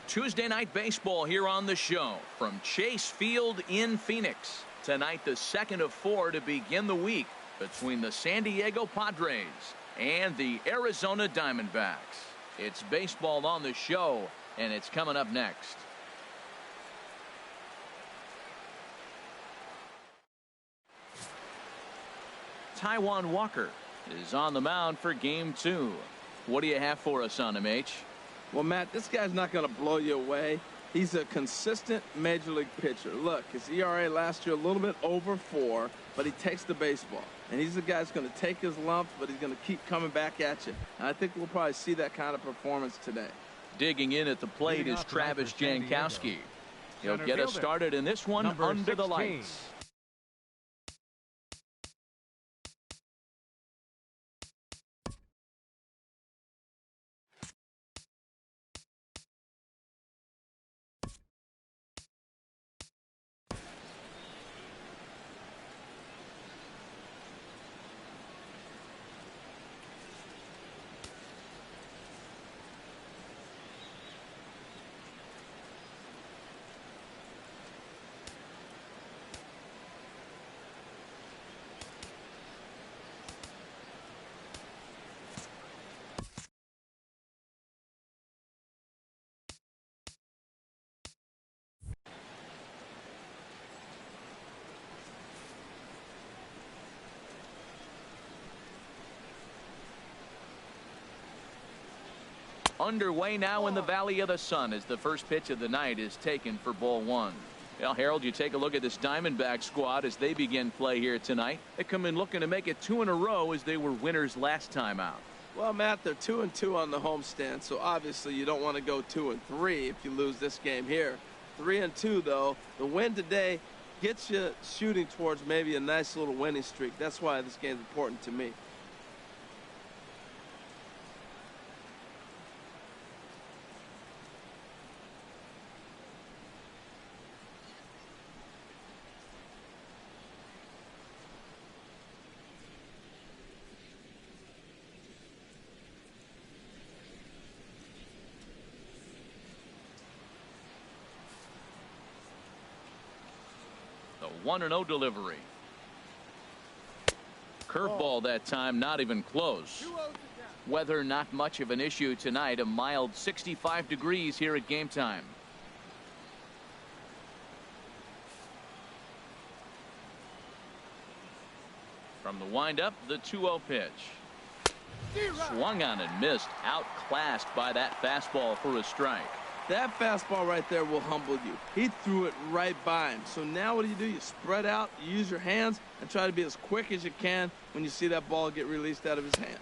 Tuesday night baseball here on the show from Chase Field in Phoenix. Tonight, the second of 4 to begin the week between the San Diego Padres and the Arizona Diamondbacks. It's baseball on the show, and it's coming up next. Taijuan Walker is on the mound for game 2. What do you have for us on him, H? Well, Matt, this guy's not going to blow you away. He's a consistent major league pitcher. Look, his ERA last year a little bit over 4, but he takes the baseball. And he's the guy that's going to take his lumps, but he's going to keep coming back at you. And I think we'll probably see that kind of performance today. Digging in at the plate is Travis Jankowski. He'll get us started in this one under the lights. Underway now in the Valley of the Sun as the first pitch of the night is taken for ball 1. Well, Harold, you take a look at this Diamondback squad as they begin play here tonight. They come in looking to make it 2 in a row as they were winners last time out. Well, Matt, they're 2-2 on the homestand, so obviously you don't want to go 2-3 if you lose this game here. 3-2, though. The win today gets you shooting towards maybe a nice little winning streak. That's why this game's important to me. The 1-0 delivery. Curveball that time, not even close. Weather not much of an issue tonight. A mild 65 degrees here at game time. From the windup, the 2-0 pitch. Swung on and missed. Outclassed by that fastball for a strike. That fastball right there will humble you. He threw it right by him. So now what do? You spread out, you use your hands, and try to be as quick as you can when you see that ball get released out of his hand.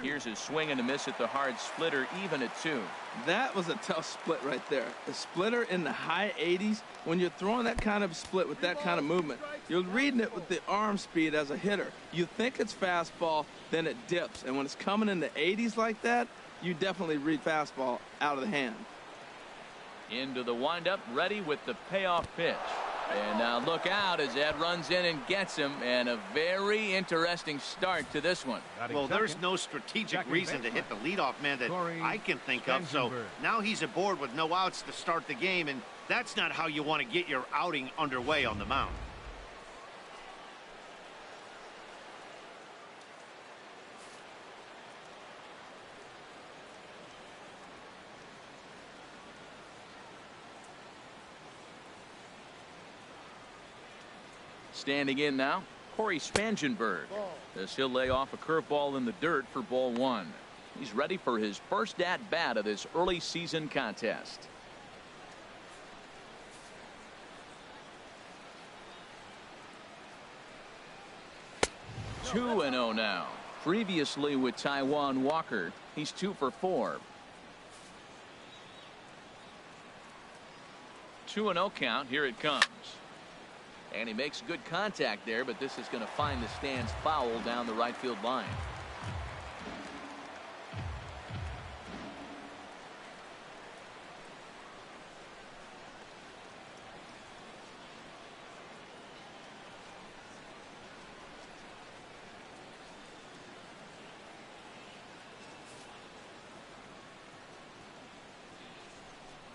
Here's his swing and a miss at the hard splitter, even at 2. That was a tough split right there. The splitter in the high 80s, when you're throwing that kind of split with that kind of movement, you're reading it with the arm speed as a hitter. You think it's fastball, then it dips. And when it's coming in the 80s like that, you definitely read fastball out of the hand. Into the windup, ready with the payoff pitch. And now look out as Ed runs in and gets him, and a very interesting start to this one. Well, there's no strategic reason to hit the leadoff man that I can think of, so now he's aboard with no outs to start the game, and that's not how you want to get your outing underway on the mound. Standing in now, Corey Spangenberg. As he'll lay off a curveball in the dirt for ball 1. He's ready for his first at-bat of this early season contest. 2-0 now. Previously with Taijuan Walker, he's 2 for 4. 2-0 count. Here it comes. And he makes good contact there, but this is going to find the stands foul down the right field line.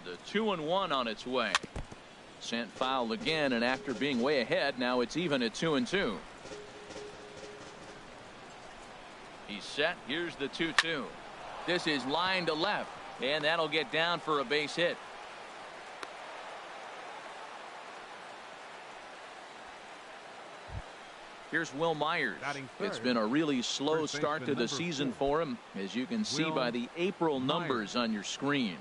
The 2-1 on its way. Sent foul again, and after being way ahead, now it's even at 2-2. He's set. Here's the 2-2. This is line to left, and that'll get down for a base hit. Here's Will Myers. It's been a really slow start to the season for him, as you can see by the April numbers on your screen.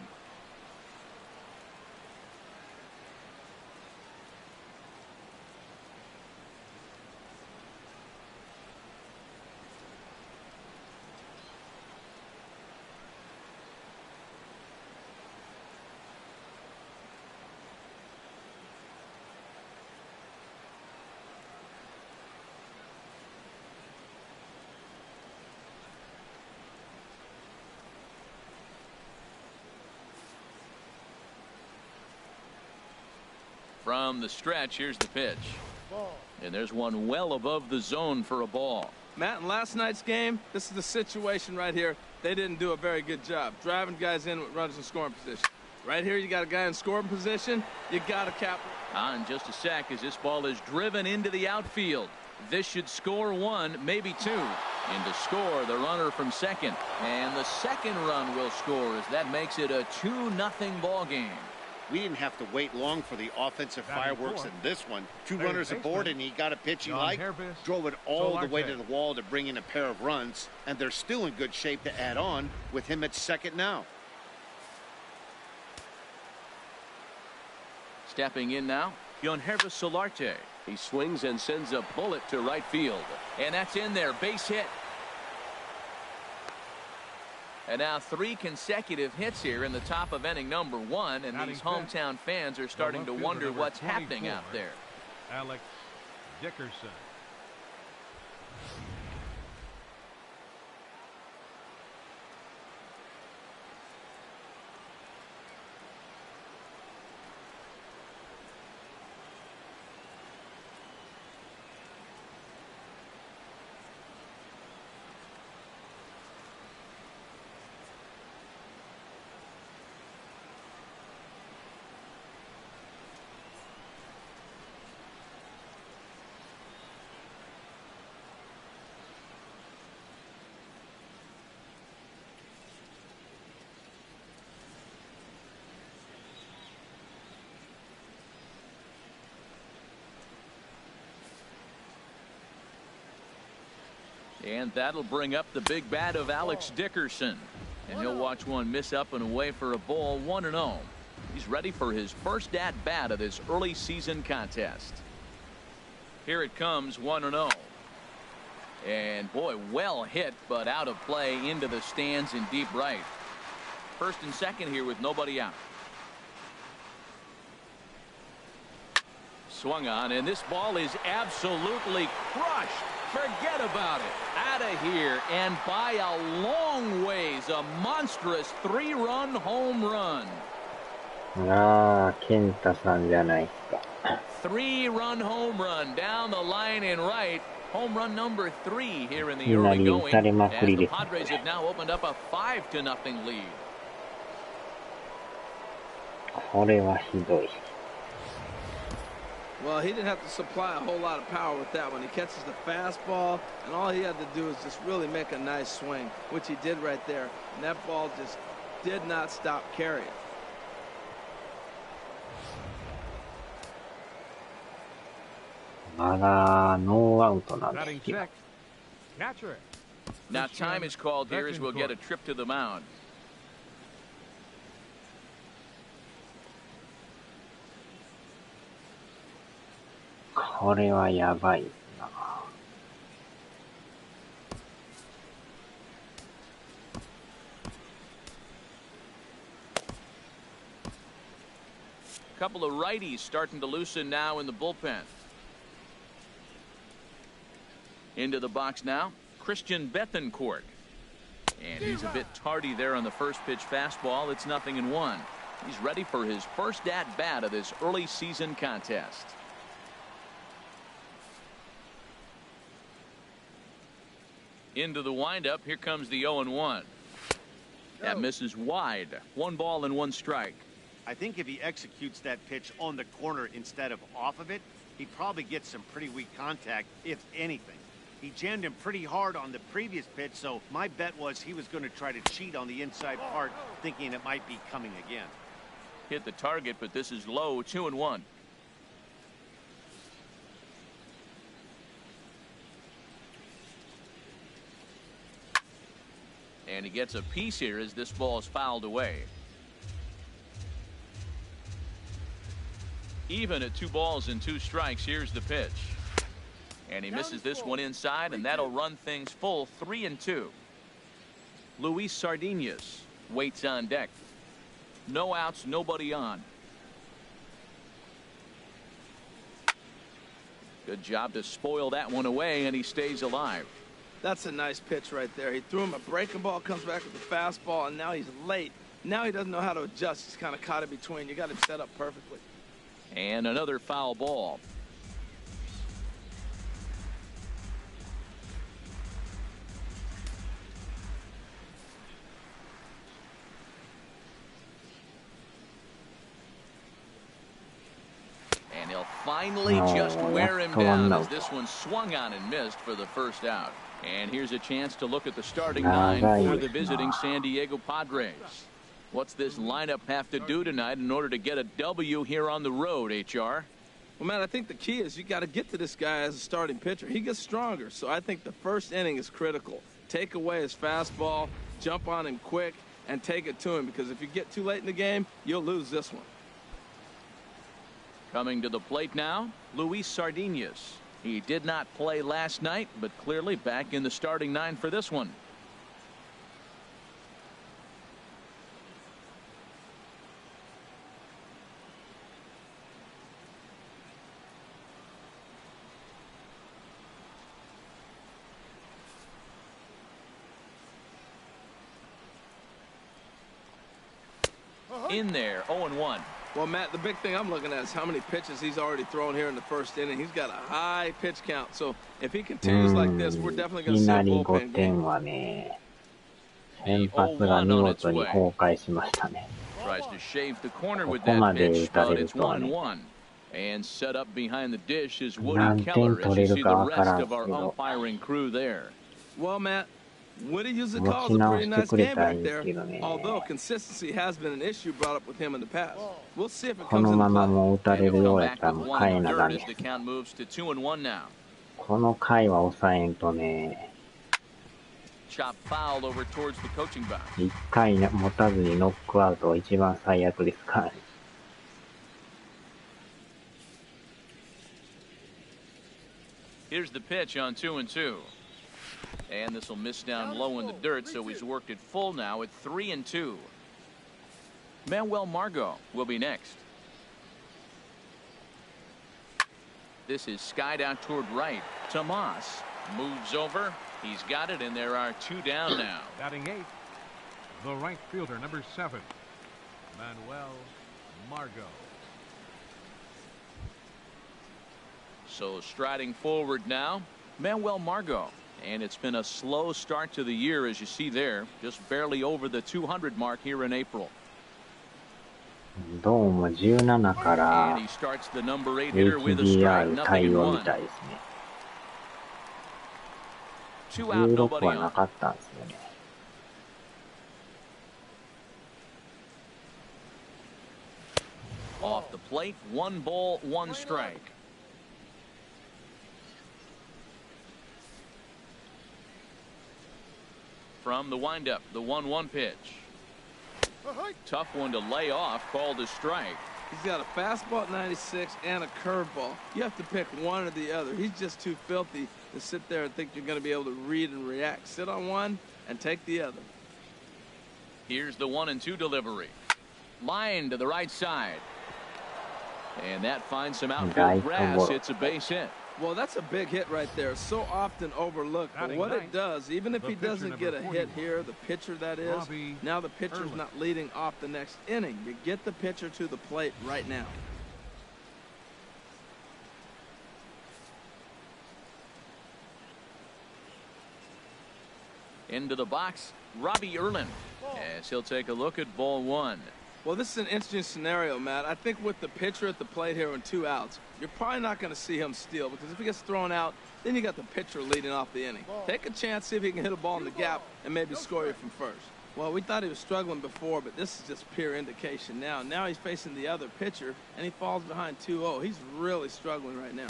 From the stretch, here's the pitch. And there's one well above the zone for a ball. Matt, in last night's game, this is the situation right here. They didn't do a very good job driving guys in with runners in scoring position. Right here, you got a guy in scoring position. You got to cap. In just a sec, as this ball is driven into the outfield. This should score one, maybe two. And to score, the runner from second. And the second run will score, as that makes it a 2-0 ball game. We didn't have to wait long for the offensive fireworks in this one. Two runners aboard, and he got a pitch he liked, drove it all the way to the wall to bring in a pair of runs, and they're still in good shape to add on with him at second now. Stepping in now, Yonhervis Solarte. He swings and sends a bullet to right field. And that's in there, base hit. And now 3 consecutive hits here in the top of inning number 1, and these hometown fans are starting to wonder what's happening out there. Alex Dickerson. And that'll bring up the big bat of Alex Dickerson. And he'll watch one miss up and away for a ball, 1-0. He's ready for his first at-bat of this early season contest. Here it comes, 1-0. And boy, well hit, but out of play into the stands in deep right. First and second here with nobody out. Swung on, and this ball is absolutely crushed. Forget about it. Out of here, and by a long ways, a monstrous 3-run home run. 健太さんじゃないですか。 3-run home run down the line and right. Home run number 3 here in the early going. As the Padres have now opened up a 5-0 lead. これはひどい。 Well, he didn't have to supply a whole lot of power with that one. He catches the fastball, and all he had to do is just really make a nice swing, which he did right there. And that ball just did not stop carrying. Now time is called here as we'll get a trip to the mound. Couple of righties starting to loosen now in the bullpen. Into the box now, Christian Bethancourt. And he's a bit tardy there on the first pitch fastball. It's 0-1. He's ready for his first at-bat of this early season contest. Into the windup, here comes the 0-1. That misses wide. 1 ball and 1 strike. I think if he executes that pitch on the corner instead of off of it, he probably gets some pretty weak contact, if anything. He jammed him pretty hard on the previous pitch, so my bet was he was going to try to cheat on the inside part, thinking it might be coming again. Hit the target, but this is low, 2-1. And he gets a piece here as this ball is fouled away. Even at 2 balls and 2 strikes, here's the pitch. And he misses this one inside, and that'll run things full 3-2. Luis Sardinas waits on deck. No outs, nobody on. Good job to spoil that one away, and he stays alive. That's a nice pitch right there. He threw him a breaking ball, comes back with a fastball, and now he's late. Now he doesn't know how to adjust. He's kind of caught in between. You got him set up perfectly. And another foul ball. And he'll finally just wear him down as this one swung on and missed for the first out. And here's a chance to look at the starting 9 for the visiting San Diego Padres. What's this lineup have to do tonight in order to get a W here on the road, HR? Well, man, I think the key is you got to get to this guy as a starting pitcher. He gets stronger, so I think the first inning is critical. Take away his fastball, jump on him quick, and take it to him, because if you get too late in the game, you'll lose this one. Coming to the plate now, Luis Sardinas. He did not play last night, but clearly back in the starting 9 for this one. In there, 0-1. Well, Matt, the big thing I'm looking at is how many pitches he's already thrown here in the first inning. He's got a high pitch count. So if he continues like this, we're definitely going to see a bullpen game. 先発が見事に崩壊しましたね。 Tries to shave the corner with that pitch, but it's 1-1. And set up behind the dish is Woody Keller as you see the rest of our umpiring crew there. Well, Matt, Woody usually calls a pretty nice game back there, although consistency has been an issue brought up with him in the past. We'll see if it comes into play. And he'll come back with 1 1/3 as the count moves to 2-1 now. この回は抑えんとね。 Chop fouled over towards the coaching box. 1回持たずにノックアウト一番最悪ですからね。 Here's the pitch on 2-2. And this will miss down low in the dirt, so he's worked it full now at 3-2. Manuel Margot will be next. This is skied out toward right. Tomas moves over. He's got it, and there are 2 down now. Batting 8th, the right fielder, number 7, Manuel Margot. So striding forward now, Manuel Margot. And it's been a slow start to the year, as you see there, just barely over the 200 mark here in April. どうも17から And he starts the number 8 hitter with a strike, HDR nothing 対 in 応み 1. たいですね。 2 out, 16 nobody はな on. かったんですよね。 Off the plate, 1 ball, 1 strike. From the windup, the 1-1 pitch. Tough one to lay off, called a strike. He's got a fastball at 96 and a curveball. You have to pick one or the other. He's just too filthy to sit there and think you're going to be able to read and react. Sit on one and take the other. Here's the 1-2 delivery. Line to the right side. And that finds some outfield grass. It's a base hit. Well, that's a big hit right there. So often overlooked. But what it does, even if he doesn't get a hit here, the pitcher that is, now the pitcher's not leading off the next inning. You get the pitcher to the plate right now. Into the box, Robbie Erlin, as he'll take a look at ball 1. Well, this is an interesting scenario, Matt. I think with the pitcher at the plate here and 2 outs, you're probably not going to see him steal, because if he gets thrown out, then you got the pitcher leading off the inning. Take a chance, see if he can hit a ball in the gap and maybe score you from first. Well, we thought he was struggling before, but this is just pure indication now. Now he's facing the other pitcher, and he falls behind 2-0. He's really struggling right now.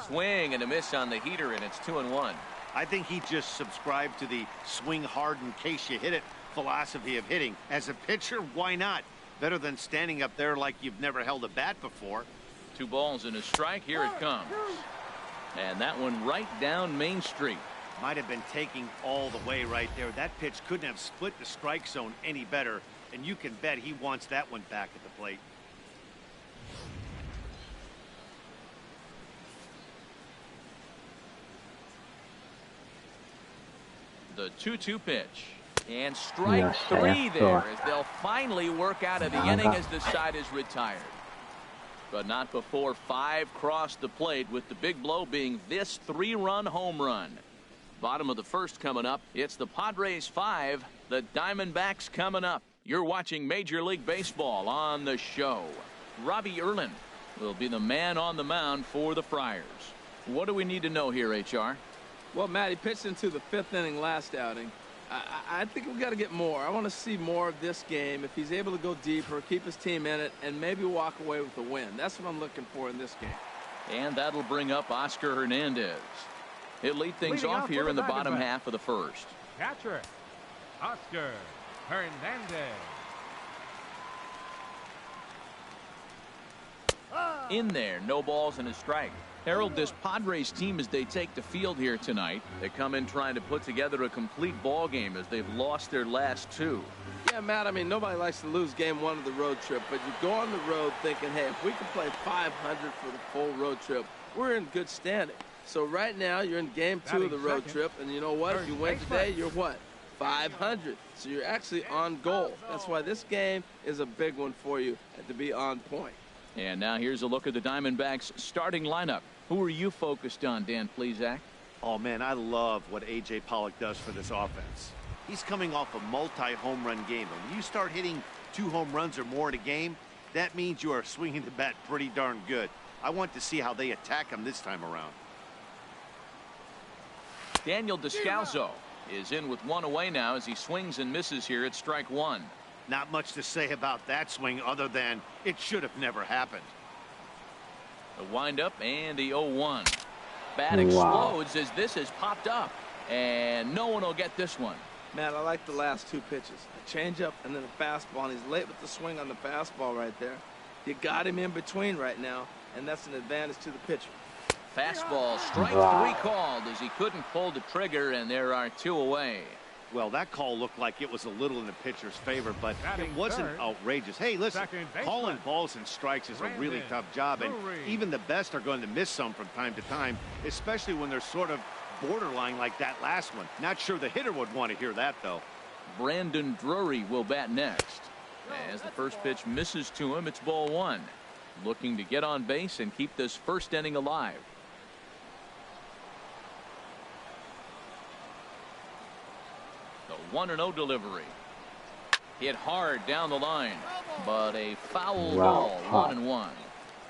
Swing and a miss on the heater, and it's 2-1. I think he just subscribed to the swing hard in case you hit it philosophy of hitting. As a pitcher, why not? Better than standing up there like you've never held a bat before. 2 balls and a strike. Here it comes. And that one right down Main Street. Might have been taking all the way right there. That pitch couldn't have split the strike zone any better, and you can bet he wants that one back at the plate. The 2-2 pitch. And strike 3 there as they'll finally work out of the inning as the side is retired. But not before 5 crossed the plate, with the big blow being this 3-run home run. Bottom of the first coming up. It's the Padres 5, the Diamondbacks coming up. You're watching Major League Baseball on the show. Robbie Erlin will be the man on the mound for the Friars. What do we need to know here, HR? Well, Matt, he pitched into the 5th inning last outing. I think we've got to get more. I want to see more of this game. If he's able to go deeper, keep his team in it, and maybe walk away with a win. That's what I'm looking for in this game. And that'll bring up Oscar Hernandez. He'll lead things off here in the bottom half of the first. Catcher, Oscar Hernandez. In there, no balls and a strike. Harold, this Padres team, as they take the field here tonight, they come in trying to put together a complete ball game as they've lost their last 2. Yeah, Matt, I mean, nobody likes to lose game 1 of the road trip, but you go on the road thinking, hey, if we can play 500 for the full road trip, we're in good standing. So right now, you're in game 2 of the road trip, and you know what? If you win today, you're what? 500. So you're actually on goal. That's why this game is a big one for you to be on point. And now here's a look at the Diamondbacks starting lineup. Who are you focused on, Dan Plesac? Oh, man, I love what A.J. Pollock does for this offense. He's coming off a multi-home run game. And when you start hitting 2 home runs or more in a game, that means you are swinging the bat pretty darn good. I want to see how they attack him this time around. Daniel Descalso is in with 1 away now as he swings and misses here at strike 1. Not much to say about that swing other than it should have never happened. The windup and the 0-1. Bat explodes as this has popped up, and no one will get this one. Man, I like the last 2 pitches. A changeup and then a fastball, and he's late with the swing on the fastball right there. You got him in between right now, and that's an advantage to the pitcher. Fastball, strike 3 called as he couldn't pull the trigger, and there are 2 away. Well, that call looked like it was a little in the pitcher's favor, but it wasn't outrageous. Hey, listen, calling balls and strikes is a really tough job, and even the best are going to miss some from time to time, especially when they're sort of borderline like that last one. Not sure the hitter would want to hear that, though. Brandon Drury will bat next. As the first pitch misses to him, it's ball 1. Looking to get on base and keep this first inning alive. The 1-0 delivery. Hit hard down the line, but a foul ball, 1-1.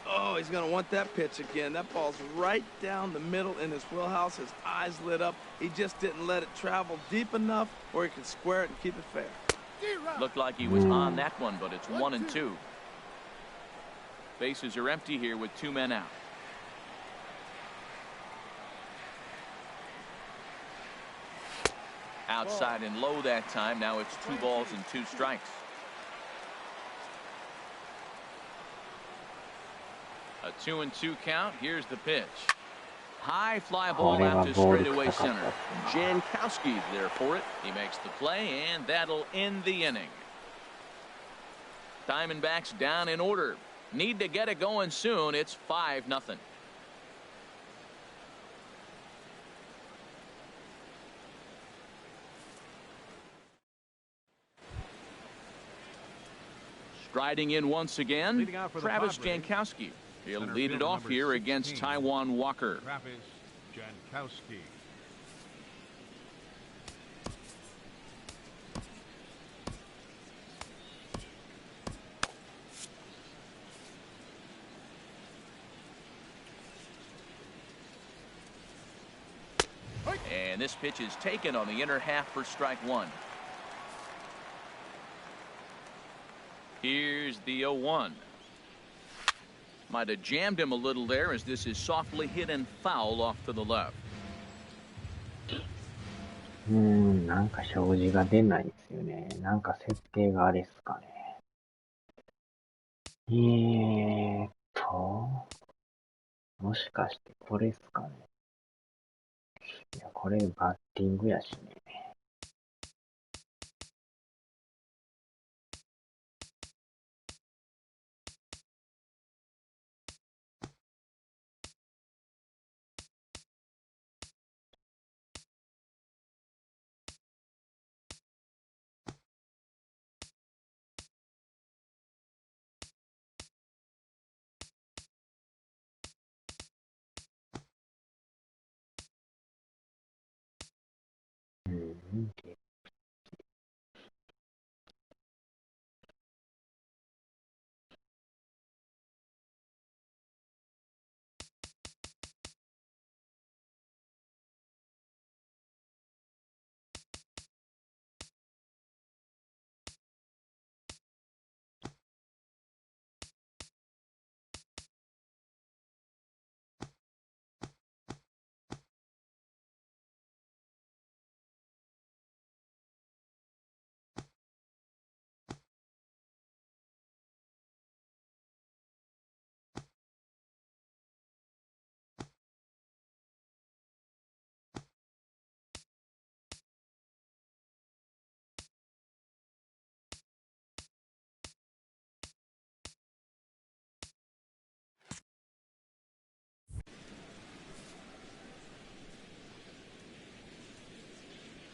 Oh, he's going to want that pitch again. That ball's right down the middle in his wheelhouse. His eyes lit up. He just didn't let it travel deep enough where he could square it and keep it fair. Looked like he was on that one, but it's 1-2. Bases are empty here with 2 men out. Outside and low that time. Now it's 2 balls and 2 strikes. A 2-2 count. Here's the pitch. High fly ball out to straightaway center. Jankowski's there for it. He makes the play, and that'll end the inning. Diamondbacks down in order. Need to get it going soon. It's 5-0. Striding in once again, Travis Jankowski. He'll lead it off here against Taijuan Walker. Travis Jankowski. And this pitch is taken on the inner half for strike one. Here's the 0-1. Might have jammed him a little there as this is softly hit and foul off to the left. なんか表示が出ないんですよね。なんか設定があれですかね。もしかしてこれですかね。いや、これバッティングやしね。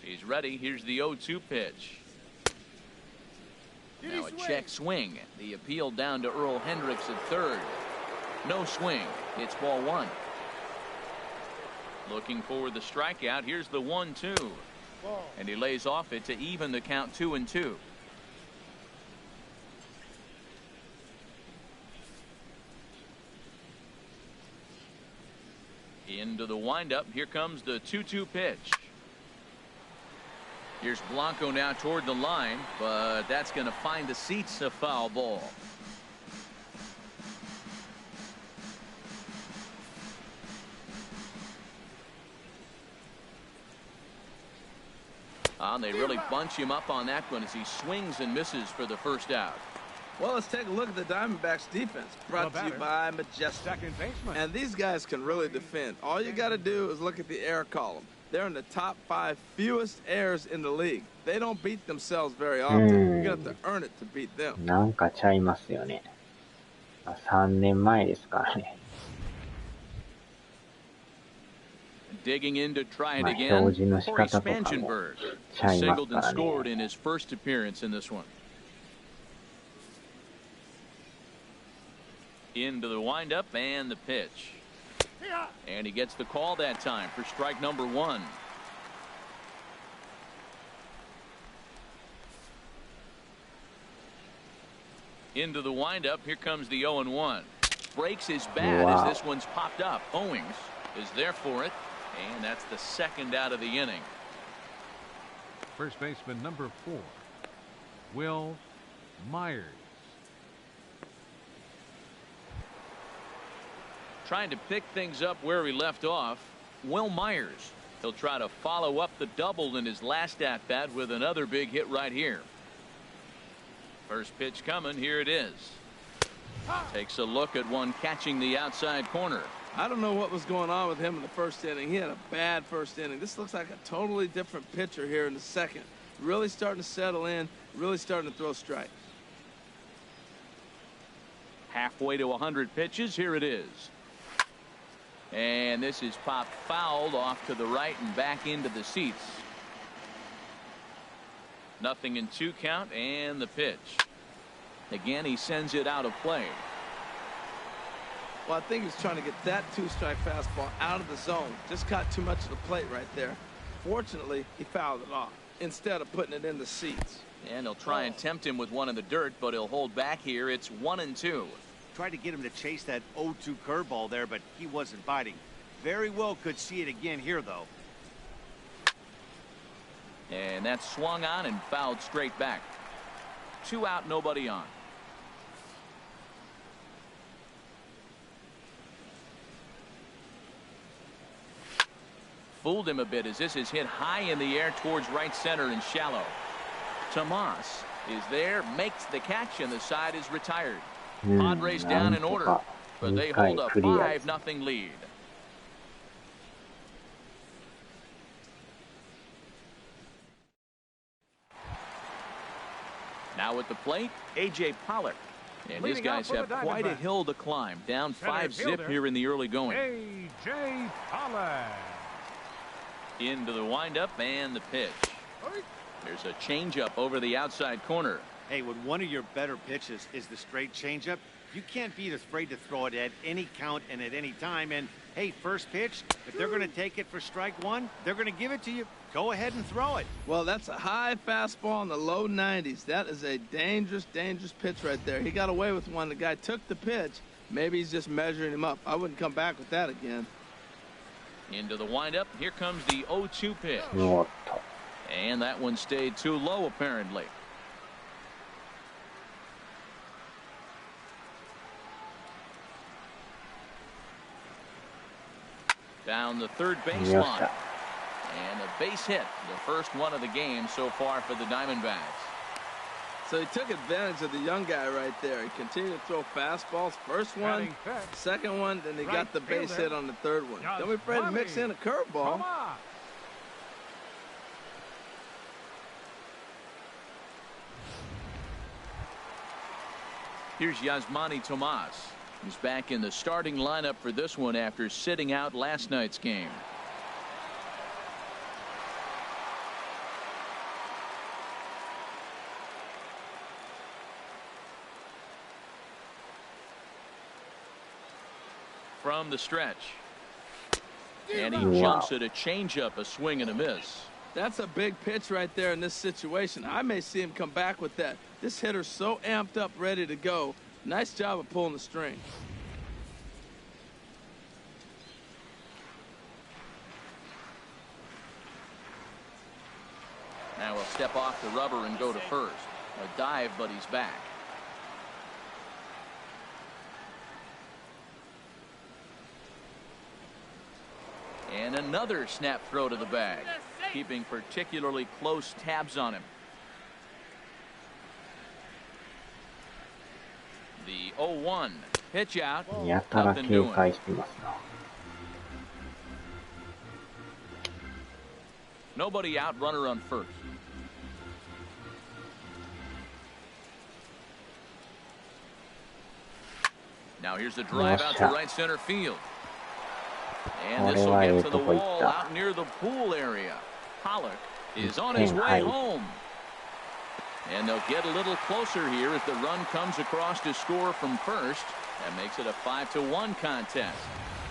He's ready. Here's the 0-2 pitch. Now a check swing. The appeal down to Earl Hendricks at third. No swing. It's ball one. Looking for the strikeout. Here's the 1-2. And he lays off it to even the count 2-2. Into the windup. Here comes the 2-2 pitch. Here's Blanco now toward the line, but that's going to find the seats, a foul ball. And they really bunch him up on that one as he swings and misses for the first out. Well, let's take a look at the Diamondbacks defense, brought to you by Majestic. Second baseman. And these guys can really defend. All you got to do is look at the error column. They're in the top 5 fewest errors in the league. They don't beat themselves very often. You're going to have to earn it to beat them. なんかちゃいますよね。3年前ですからね。Digging in to try it 表 again. 示の仕 Corey 方とかも Spangenberg ちゃいます singled か and ら scored ね。 in his first appearance in this one. Into the windup and the pitch. And he gets the call that time for strike number 1. Into the windup. Here comes the 0-1. Breaks his bat as this one's popped up. Owings is there for it. And that's the second out of the inning. First baseman number 4, Will Myers. Trying to pick things up where he left off. Will Myers. He'll try to follow up the double in his last at bat with another big hit right here. First pitch coming. Here it is. Takes a look at one catching the outside corner. I don't know what was going on with him in the first inning. He had a bad first inning. This looks like a totally different pitcher here in the second. Really starting to settle in, really starting to throw strikes. Halfway to 100 pitches. Here it is. And this is popped fouled off to the right and back into the seats. 0-2 count and the pitch. Again, he sends it out of play. Well, I think he's trying to get that 2-strike fastball out of the zone. Just caught too much of the plate right there. Fortunately, he fouled it off instead of putting it in the seats. And he'll try and tempt him with one in the dirt, but he'll hold back here. It's 1-2. Tried to get him to chase that 0-2 curveball there, but he wasn't biting. Very well could see it again here, though. And that's swung on and fouled straight back. 2 out, nobody on. Fooled him a bit as this is hit high in the air towards right center and shallow. Tomas is there, makes the catch, and the side is retired. Padres down in order, but they hold a 5-0 lead. Now at the plate, A.J. Pollock. And his guys have quite a hill to climb. Down 5-0 here in the early going. A.J. Pollock. Into the windup and the pitch. There's a changeup over the outside corner. Hey, when one of your better pitches is the straight changeup, you can't be afraid to throw it at any count and at any time. And hey, first pitch, if they're going to take it for strike one, they're going to give it to you. Go ahead and throw it. Well, that's a high fastball in the low 90s. That is a dangerous, dangerous pitch right there. He got away with one. The guy took the pitch. Maybe he's just measuring him up. I wouldn't come back with that again. Into the windup. Here comes the 0-2 pitch. And that one stayed too low, apparently. Down the third baseline. And a base hit, the first one of the game so far for the Diamondbacks. So he took advantage of the young guy right there. He continued to throw fastballs. First one, second one, then he got the base hit on the third one. Don't be afraid to mix in a curveball. Here's Yasmani Tomas. He's back in the starting lineup for this one after sitting out last night's game. From the stretch. And he jumps at a changeup, a swing and a miss. That's a big pitch right there in this situation. I may see him come back with that. This hitter's so amped up, ready to go. Nice job of pulling the string. Now he'll step off the rubber and go to first. A dive, but he's back. And another snap throw to the bag, keeping particularly close tabs on him. The 0-1 pitch out. Nothing doing. Nobody out, runner on first. Now here's the drive out to right center field. And this will get to the wall out near the pool area. Pollock is on his way home. And they'll get a little closer here as the run comes across to score from first. That makes it a 5-1 contest.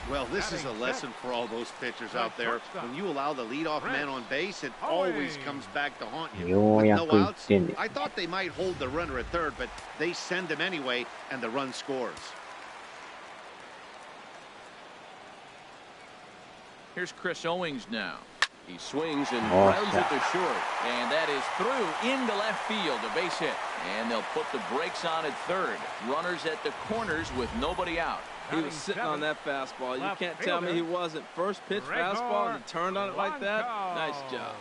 Well, this is a lesson for all those pitchers out there. When you allow the leadoff man on base, it always comes back to haunt you. With no outs, I thought they might hold the runner at third, but they send him anyway, and the run scores. Here's Chris Owings now. He swings and grounds it to short. And that is through into left field, a base hit. And they'll put the brakes on at third. Runners at the corners with nobody out. He was sitting on that fastball. You can't tell me he wasn't. First pitch fastball, and he turned on it like that. Nice job.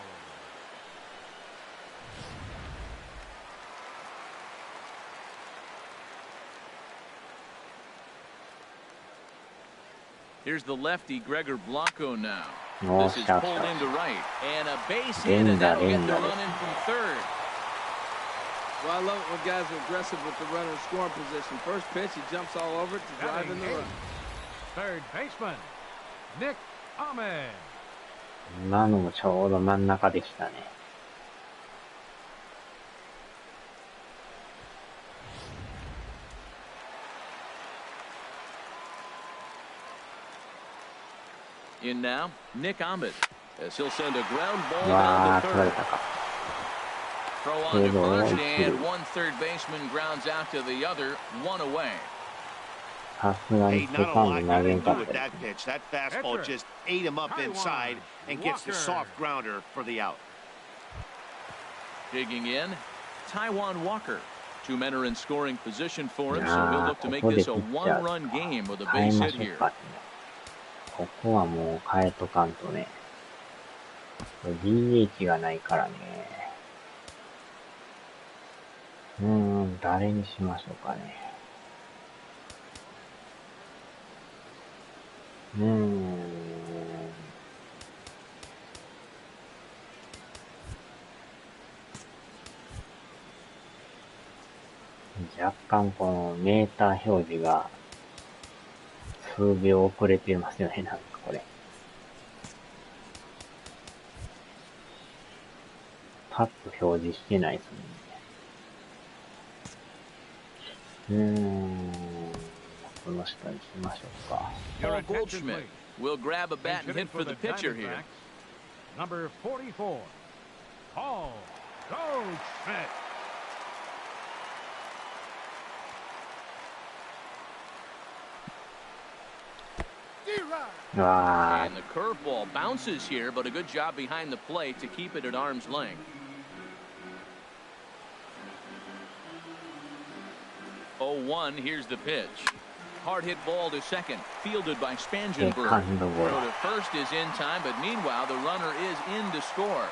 Here's the lefty, Gregor Blanco now. This is pulled into right. And a base hit, and that'll get the run in from third. Well, I love it when guys are aggressive with the runner in scoring position. First pitch, he jumps all over it to drive in the run. Third baseman, Nick Ahmed. 今のもちょうど真ん中でしたね。In now, Nick Ahmed, as he'll send a ground ball down to third. Throw on to first, and one third baseman grounds out to the other, one away. Hey, not a lot you can do with that pitch. That fastball just ate him up inside and gets the soft grounder for the out. Digging in, Taiwan Walker. Two men are in scoring position for him, so he'll look to make this a one-run game with a base hit here. ここはもう変えとかんとね。DH がないからね。誰にしましょうかね。若干このメーター表示が数秒遅れてますよね、なんかこれ。パッと表示してないですね。この下にしましょうか。Paul Goldschmidt will grab a bat and hit for the pitcher here. Number 44, Paul Goldschmidt. And the curveball bounces here, but a good job behind the plate to keep it at arm's length. 0-1, here's the pitch. Hard hit ball to second, fielded by Spangenberg. Throw to first is in time, but meanwhile the runner is in to score.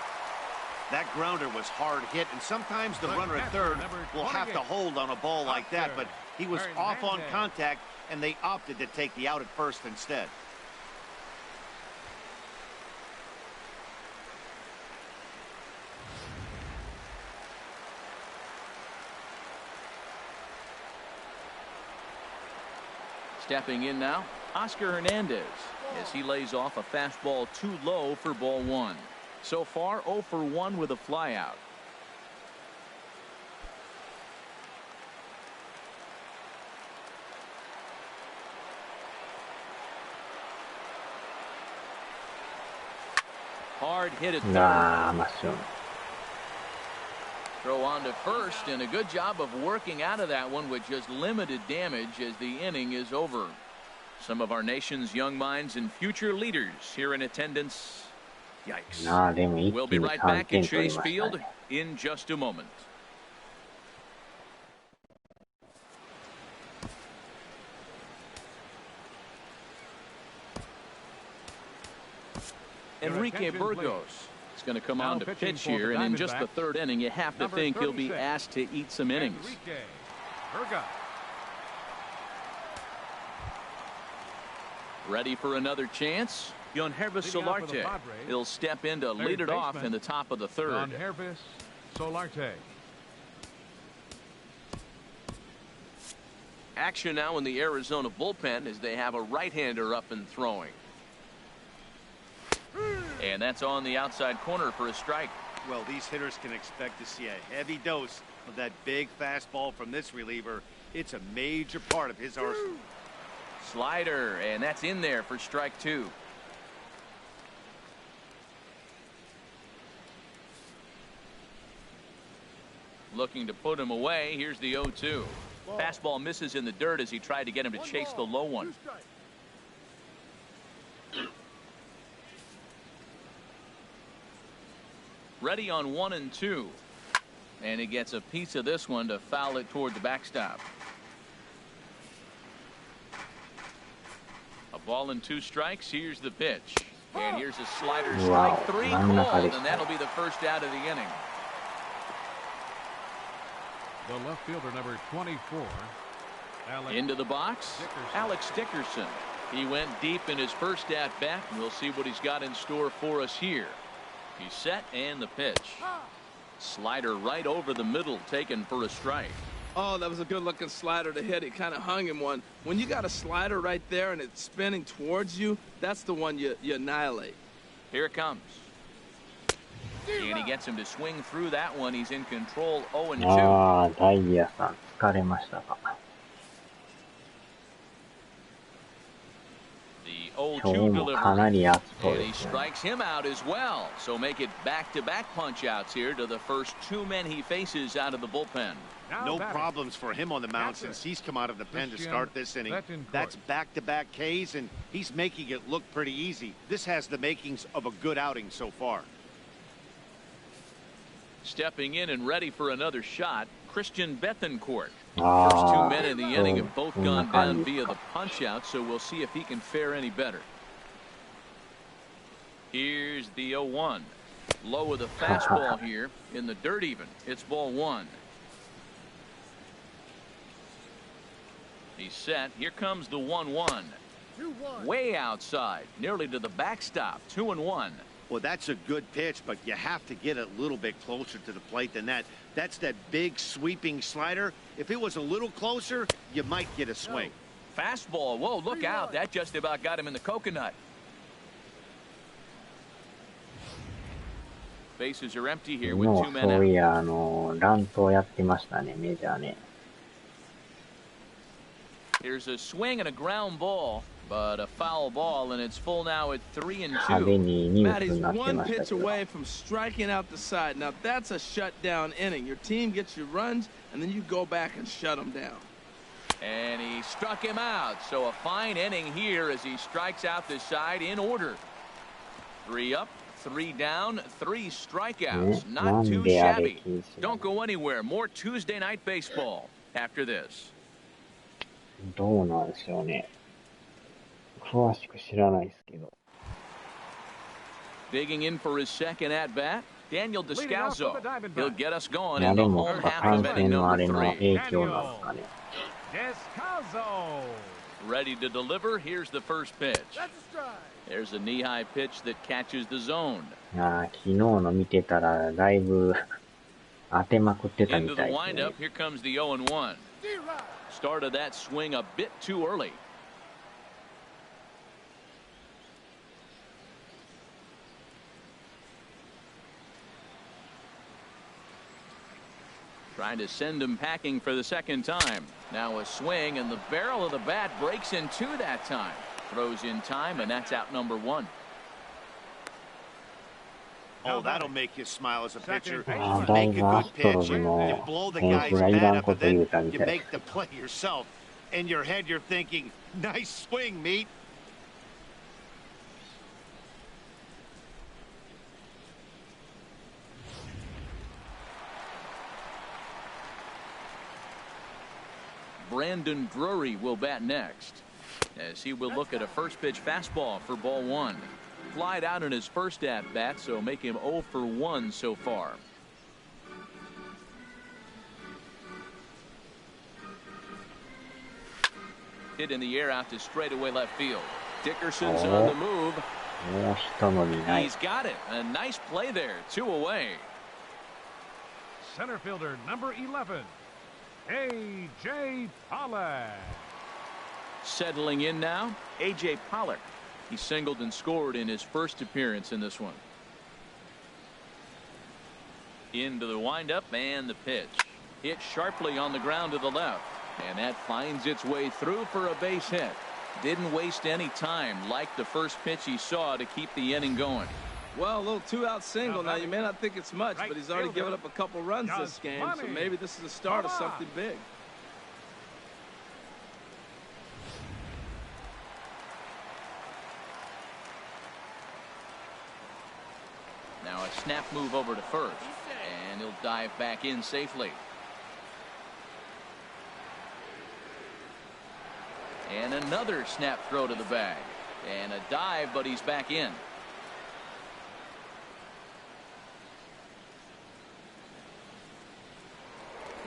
That grounder was hard hit, and sometimes the runner at third will have to hold on a ball like that, but he was off on contact, and they opted to take the out at first instead. Stepping in now, Oscar Hernandez, as he lays off a fastball too low for ball one. So far, 0 for 1 with a flyout. Hard hit at third. Throw on to first, and a good job of working out of that one with just limited damage as the inning is over. Some of our nation's young minds and future leaders here in attendance. Yikes. We'll be right back at Chase Field in just a moment. Enrique Burgos is going to come on to pitch here, and in just the third inning, you have to think he'll be asked to eat some innings. Ready for another chance? Yonhervis Solarte. He'll step in to lead it off in the top of the third. Yonhervis Solarte. Action now in the Arizona bullpen as they have a right-hander up and throwing. And that's on the outside corner for a strike. Well, these hitters can expect to see a heavy dose of that big fastball from this reliever. It's a major part of his arsenal. Slider, and that's in there for strike two. Looking to put him away. Here's the 0-2. Fastball misses in the dirt as he tried to get him to chase the low one. Ready on 1 and 2. And he gets a piece of this one to foul it toward the backstop. A ball and 2 strikes. Here's the pitch. And here's a slider, strike 3 called, and that'll be the first out of the inning. The left fielder, number 24. Into the box, Alex Dickerson. He went deep in his first at-bat, and we'll see what he's got in store for us here. He's set, and the pitch. Slider right over the middle, taken for a strike. Oh, that was a good-looking slider to hit. It kind of hung him one. When you got a slider right there and it's spinning towards you, that's the one you annihilate. Here it comes. And he gets him to swing through that one. He's in control, 0 and 2. ダイヤさん、疲れましたか。The 0-2 delivery, and he strikes him out as well. So make it back-to-back punch-outs here to the first 2 men he faces out of the bullpen. No problems for him on the mound since he's come out of the pen to start this inning. That's back-to-back Ks, and he's making it look pretty easy. This has the makings of a good outing so far. Stepping in and ready for another shot, Christian Bethancourt. First two ああ、 men in the そ inning う、 have both そんな gone 感 down じです via か。 the punch out, so we'll see if he can fare any better. Here's the 0-1. Low with a fastball here in the dirt even. It's ball one. He's set. Here comes the 1-1. Way outside, nearly to the backstop. 2-1. Well, that's a good pitch, but you have to get a little bit closer to the plate than that. That's that big sweeping slider. If it was a little closer, you might get a swing. Fastball. Whoa, look out. That just about got him in the coconut. Bases are empty here with も two う men そうい out. や、乱闘やってましたね、メジャーね。Here's a swing and a ground ball, but a foul ball, and it's full now at 3-2. 派手にニュース Matt, に he's なって one ました pitch けど。 away from striking out the side. Now that's a shutdown inning. Your team gets your runs, and then you go back and shut them down. And he struck him out. So a fine inning here as he strikes out the side in order. 3 up, 3 down, 3 strikeouts. Not too shabby. Don't go anywhere. More Tuesday night baseball after this. どうなんでしょうね。詳しく知らないですけど。Digging in for his second at bat, Daniel Descalzo. He'll get us going いや in で the も、 home half 感 of 染 inning のあ number れの 3. 影響なんですかね。Descalzo. Ready to deliver. Here's the first pitch. There's a knee-high pitch that catches the zone. ああ、昨日の見てたら、だいぶ当てまくってたみ Into た the いですね。 windup. Here comes the 0-1. Started that swing a bit too early. Trying to send him packing for the second time. Now a swing, and the barrel of the bat breaks in two that time. Throws in time, and that's out number 1. Oh, that'll make you smile as a pitcher. Ah, You make aだいぶア good ストロ pitch, ズ you の blow the 選 guy's 手がい bat らん up, こ and と言 then うたみ you たい。 make the play yourself. In your head, you're thinking, nice swing, meat. Brandon Drury will bat next, as he will look at a first pitch fastball for ball 1. Flied out in his first at bat, so make him 0 for 1 so far. Hit in the air out to straightaway left field. Dickerson's on the move. もう一伸びない。 He's got it. A nice play there. 2 away. Center fielder number 11, A.J. Pollock. Settling in now, A.J. Pollock. He singled and scored in his first appearance in this one. Into the windup and the pitch. Hit sharply on the ground to the left. And that finds its way through for a base hit. Didn't waste any time like the first pitch he saw to keep the inning going. Well, a little 2-out single. Now, you may not think it's much, but he's already given up a couple runs this game, so maybe this is the start of something big. Now a snap move over to first, and he'll dive back in safely. And another snap throw to the bag. And a dive, but he's back in.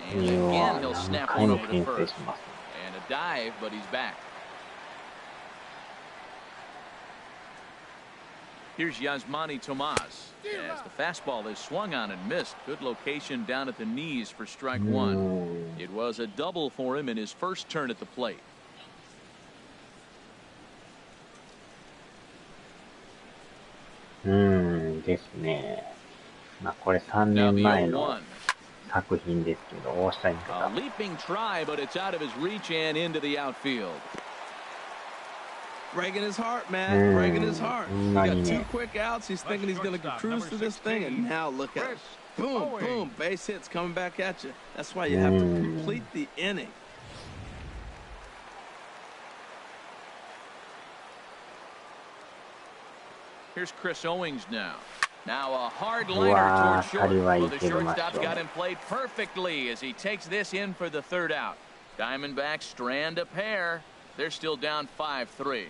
And again, he'll snap one over to first. And a dive, but he's back. Here's Yasmani Tomas. As the fastball is swung on and missed. Good location down at the knees for strike 1. It was a double for him in his first turn at the plate. ですね。まあこれ3年前の作品ですけど、大下にかか A leaping try, but it's out of his reach and into the outfield. Breaking his heart, man. Breaking his heart. He got 2 quick outs. He's thinking he's going to cruise through this thing, and now look at it. Boom, boom. Base hits coming back at you. That's why you have to complete the inning. Here's Chris Owings now. Now a hard う liner わ toward ー、仮 short. は Well, い the けるまし shortstop's ょう got him played perfectly as he takes this in for the third out. Diamondbacks strand a pair. They're still down 5-3.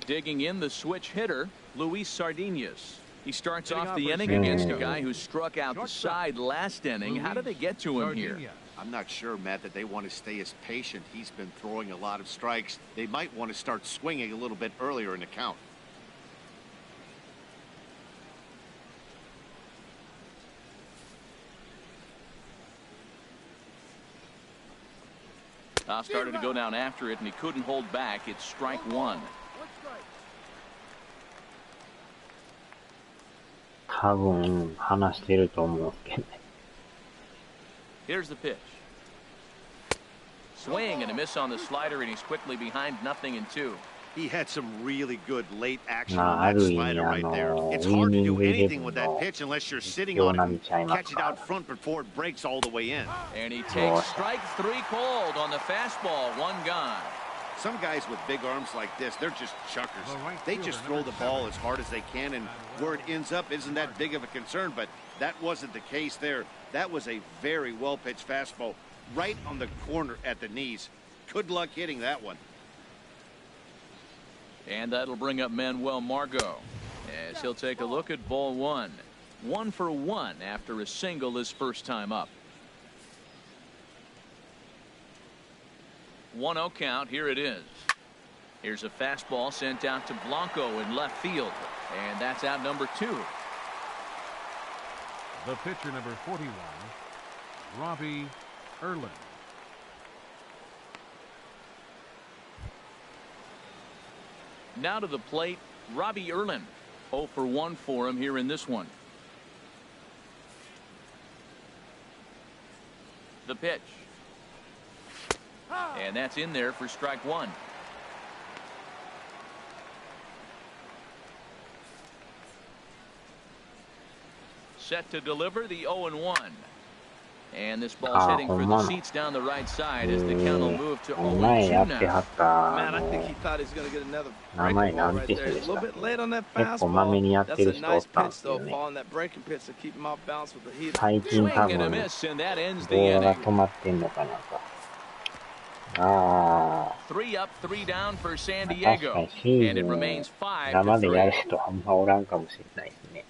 Digging in the switch hitter, Luis Sardinas. He starts off the inning against a guy who struck out the side last inning. How did they get to him here? I'm not sure, Matt, that they want to stay as patient. He's been throwing a lot of strikes. They might want to start swinging a little bit earlier in the count. Started to go down after it, and he couldn't hold back. It's strike one. 多分話してると思うんですけどね。 Here's the pitch. Swing and a miss on the slider, and he's quickly behind 0-2. He had some really good late action まあ、 on あ that る意味 slider right there. ウ It's ィ hard ニ to ン do グイレブ anything ン with that の pitch unless you're 実 sitting 況 on 並み it ちゃい and ます catch it か out front before it breaks all the way in. And he takes strike three cold on the fastball. One gone. Some guys with big arms like this, they're just chuckers. They just throw the ball as hard as they can, and where it ends up isn't that big of a concern, but that wasn't the case there. That was a very well-pitched fastball right on the corner at the knees. Good luck hitting that one. And that'll bring up Manuel Margot as he'll take a look at ball one. 1 for 1 after a single his first time up. 1-0 count. Here it is. Here's a fastball sent out to Blanco in left field, and that's out number 2. The pitcher, number 41, Robbie Erlin. Now to the plate, Robbie Erlin. 0 for 1 for him here in this one. The pitch. And that's in there for strike one. Set to deliver the 0-1. And this ball's heading for the seats down the right side as the count will move to 0-2 now. Man, I think he thought he was going to get another breaking ball right there. A little bit late on that fastball. That's a nice pitch, though, following that breaking pitch to keep him off balance with the heater. 最近多 Swing and a 分 miss, and that ends the ボールが inning. 止まってんのかなんか。あ 3 up, 3 down for あ、 San 確か Diego. にシー And ズ it ン remains 5生 to でやる 3. 人あんまおらんかもしれないですね。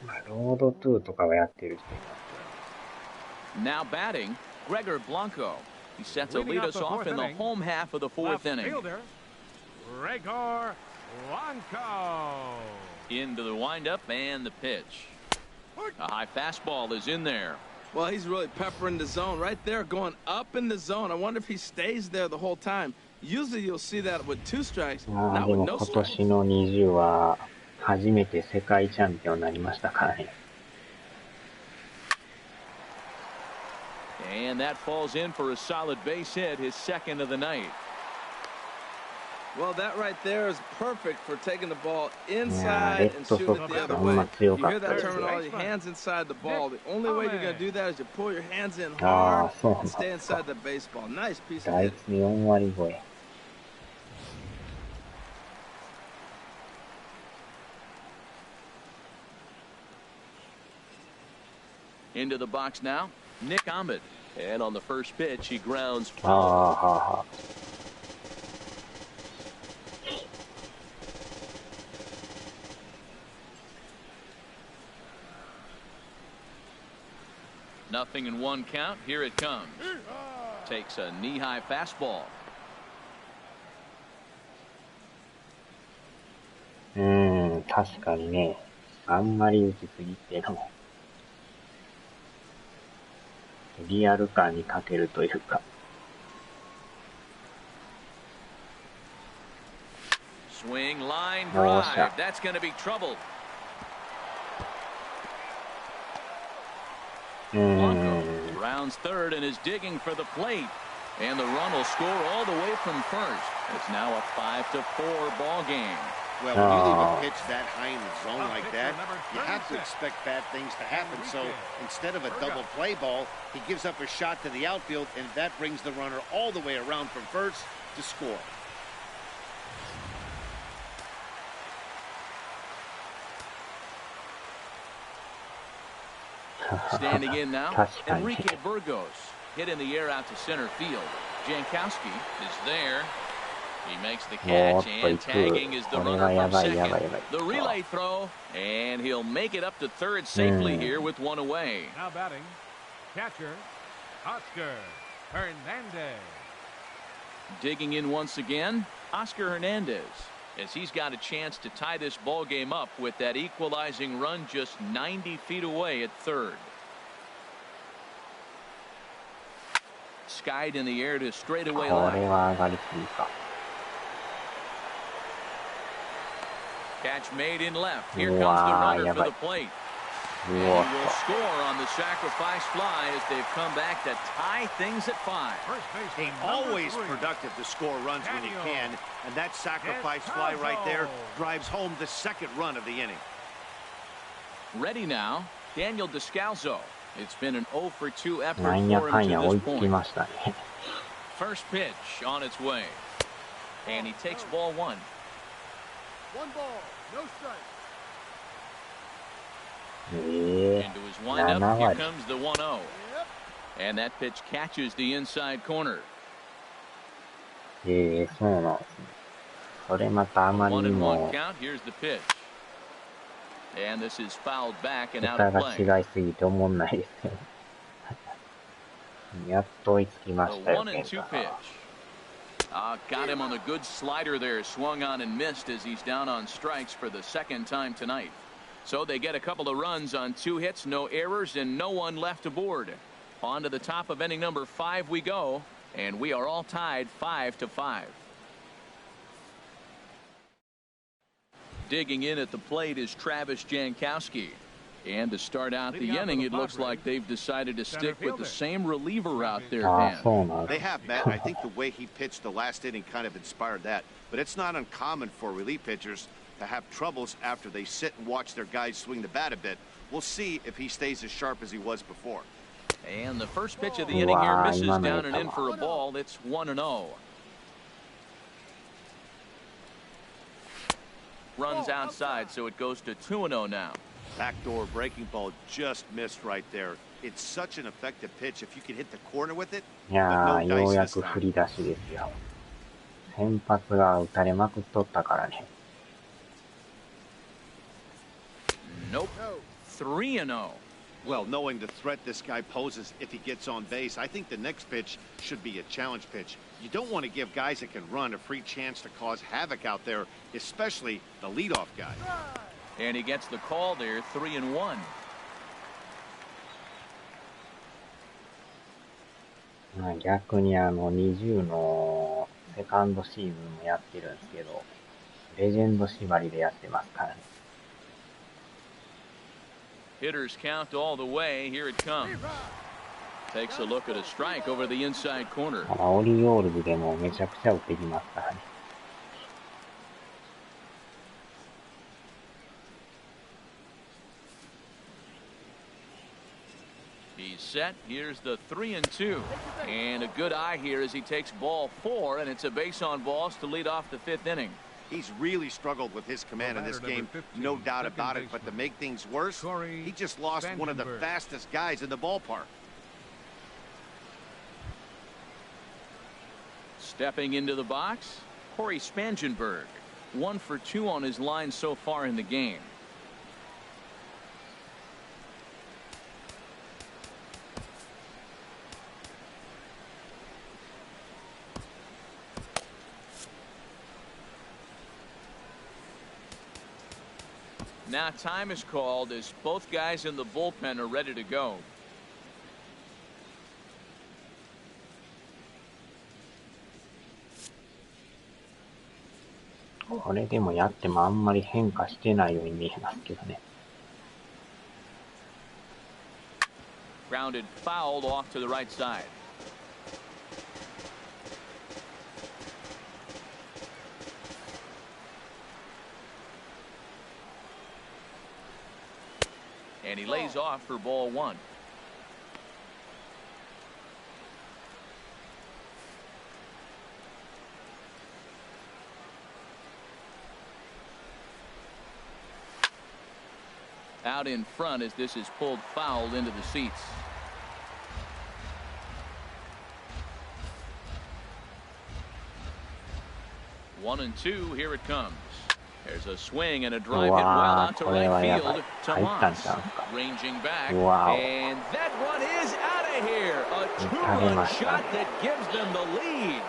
まあ、ロード2とかはやってる人います。 Now batting, Gregor Blanco. He set to lead us off in the home half of the fourth inning. Fielder, Gregor Blanco. Into the windup and the pitch. A high fastball is in there. Well, he's really peppering the zone right there, going up in the zone. I wonder if he stays there the whole time. Usually you'll see that with 2 strikes, まあ not で with も no 今 strikes. 年の20は初めて世界チャンピオンになりましたからね。 And that falls in for a solid base hit, his second of the night. Well, that right there is perfect for taking the ball Yeah, inside and shooting it the other way. You hear that That's terminology, hands inside the ball. The only way you're going to do that is you pull your hands in あ hard あ、そうなん and だ stay inside the baseball. Nice piece of 打 hitting. 率4割超え。 Into the box now, Nick Ahmed. And on the first pitch, he grounds ああ、はあ、はあ。 nothing in 1 count. Here it comes. Takes a knee-high fastball. 確かにね、あんまり打ちすぎっていうのも、リアル感に欠けるというか。 Swing, line, Oh, drive. shot. That's going to be trouble. Rounds third and is digging for the plate. And the run will score all the way from first. It's now a 5-4 ball game. Well, when you leave a pitch that high in the zone like that, you have to expect bad things to happen. So instead of a double play ball, he gives up a shot to the outfield, and that brings the runner all the way around from first to score. Standing in now, Enrique Burgos hit in the air out to center field. Jankowski is there. He makes the catch, and tagging is the runner from second. The relay throw, and he'll make it up to third safely here with one away. Now batting, catcher, Oscar Hernandez. Digging in once again, Oscar Hernandez, as he's got a chance to tie this ball game up with that equalizing run just 90 feet away at third. Skied in the air to straightaway left. Catch made in left. Here comes the runner for the plate. And he will score on the sacrifice fly as they've come back to tie things at 5. Hey, always productive to score runs when you can, and that sacrifice fly right there drives home the second run of the inning. Ready now, Daniel Descalzo. It's been an 0 for 2 effort for him to this point. First pitch on its way. And he takes ball 1. 1 ball, no strike. Into his windup, here comes the 1-0. And that pitch catches the inside corner. そうなんですね。それまたあまりにも 1-1 count. Here's the pitch. And this is fouled back and out 桁 of が play. 違いすぎて思んないですよ。やっと追いつきま The したよ、 1-2 pitch. Got him on the good slider there. Swung on and missed as he's down on strikes for the second time tonight. So they get a couple of runs on 2 hits, no errors, and no one left aboard. On to the top of inning number 5 we go, and we are all tied 5-5. Digging in at the plate is Travis Jankowski. And to start out the inning, it looks like they've decided to stick with the same reliever out there, Dan. They have, Matt. I think the way he pitched the last inning kind of inspired that. But it's not uncommon for relief pitchers to have troubles after they sit and watch their guys swing the bat a bit. We'll see if he stays as sharp as he was before. And the first pitch of the inning here misses down and in for a ball. It's 1-0. Runs outside, so it goes to 2-0 now. Backdoor breaking ball just missed right there. It's such an effective pitch. If you can hit the corner with it, いやー、ようやく振り出しですよ。先発が打たれまくっとったからね。Nope. 3-0. Well, knowing the threat this guy poses if he gets on base, I think the next pitch should be a challenge pitch. You don't want to give guys that can run a free chance to cause havoc out there, especially the leadoff guy. And he gets the call there, 3-1. 逆に20のセカンドシーズンもやってるんですけど、レジェンド縛りでやってますからね。Hitters count all the way. Here it comes. Takes a look at a strike over the inside corner. オリオールズでもめちゃくちゃ打ってきますからね。He's set. Here's the 3-2. And a good eye here as he takes ball 4, and it's a base on balls to lead off the 5th inning. He's really struggled with his command in this game, no doubt about it. But to make things worse, he just lost one of the fastest guys in the ballpark. Stepping into the box, Corey Spangenberg. 1 for 2 on his line so far in the game. Now time is called as both guys in the bullpen are ready to go. これでもやってもあんまり変化してないように見えますけどね。Grounded fouled off to the right side. And he lays off for ball one. Out in front as this is pulled foul into the seats. One and two, here it comes. There's a swing and a drive hit well out to right field. Tomas ranging back. And that one is out of here. A two-run shot that gives them the lead.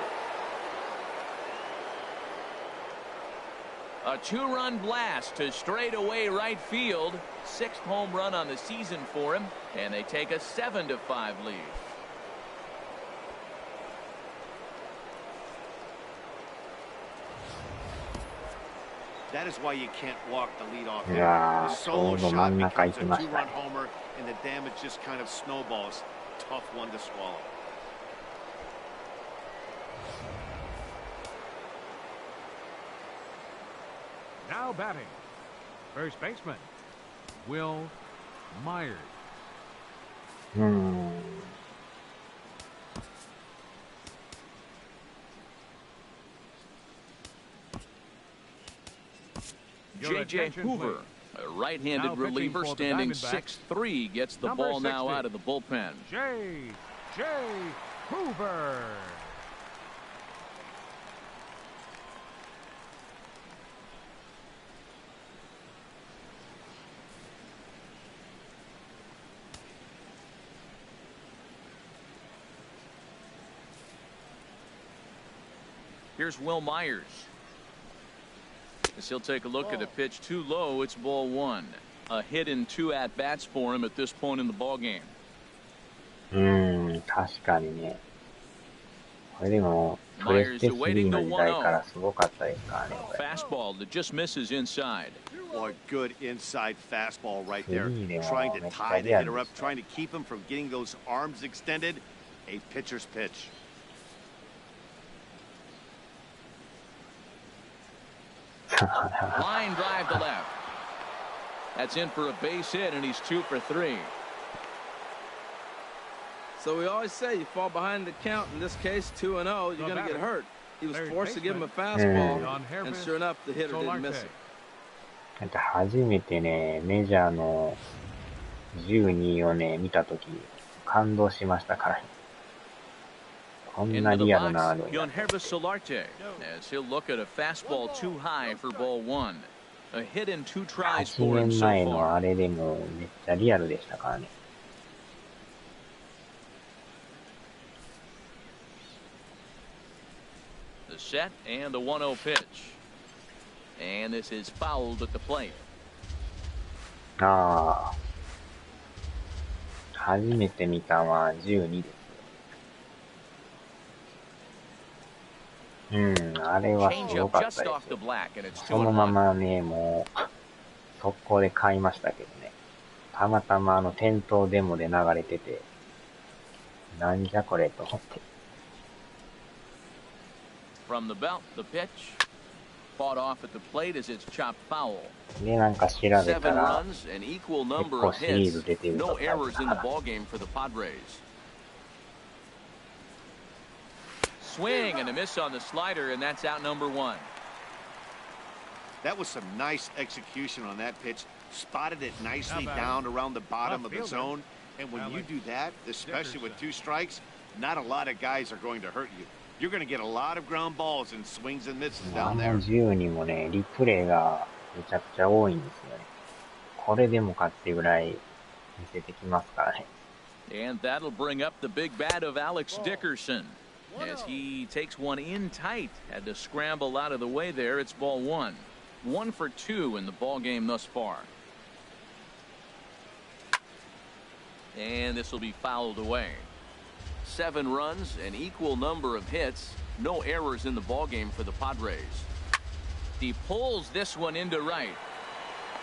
A two-run blast to straightaway right field. Sixth home run on the season for him. And they take a 7-5 lead. That is why you can't walk the leadoff hitter. The solo shot becomes a two-run homer, and the damage just kind of snowballs. Tough one to swallow. Now batting, first baseman, Will Myers. J.J. Hoover, a right-handed reliever standing 6'3", gets the ball now out of the bullpen. J.J. Hoover. Here's Will Myers. As he'll take a look at a pitch too low, it's ball one. A hit in 2 at-bats for him at this point in the ball game. 確かにね。これでもプレステ3の時代からすごかったですからね。Fastball that just misses inside. Boy, good inside fastball right there. Trying to tie the hitter up, trying to keep him from getting those arms extended. A pitcher's pitch. Line drive to left. That's in for a base hit, and he's 2 for 3. So we always say you fall behind the count. In this case, 2-0, you're going to get hurt. He was forced to give him a fastball, and sure enough, the hitter didn't miss it. だって初めてね、メジャーの12をね、見たとき、感動しましたからね。こんなリアルなあの。As he'll look at a fastball too high for ball one. A hit in 2 tries for him so 8年前の far. あれでもめっちゃリアルでしたからね。The set and the 1-0 pitch. And this is fouled at the plate. ああ。初めて見たのは12です。あれはすごかったですよ。そのままね、もう、速攻で買いましたけどね。たまたま店頭デモで流れてて、なんじゃこれと思って。From the belt, the pitch. Fought off at the plate as it's chopped foul. で、なんか調べたら、 7 runs, an equal number of シリー hits. ズ出てると No 書いてあ errors った in か the ら。ball game for the Padres. Swing and a miss on the slider, and that's out number 1. That was some nice execution on that pitch. Spotted it nicely down around the bottom of the zone. And when you do that, especially with 2 strikes, not a lot of guys are going to hurt you. You're going to get a lot of ground balls and swings and misses down there. 10にもね、リプレイがめちゃくちゃ多いんですよね。これでもかってぐらい見せてきますからね。And that'll bring up the big bat of Alex Dickerson. As he takes one in tight, had to scramble out of the way there. It's ball 1. 1 for 2 in the ball game thus far. And this will be fouled away. 7 runs, an equal number of hits, no errors in the ball game for the Padres. He pulls this one into right.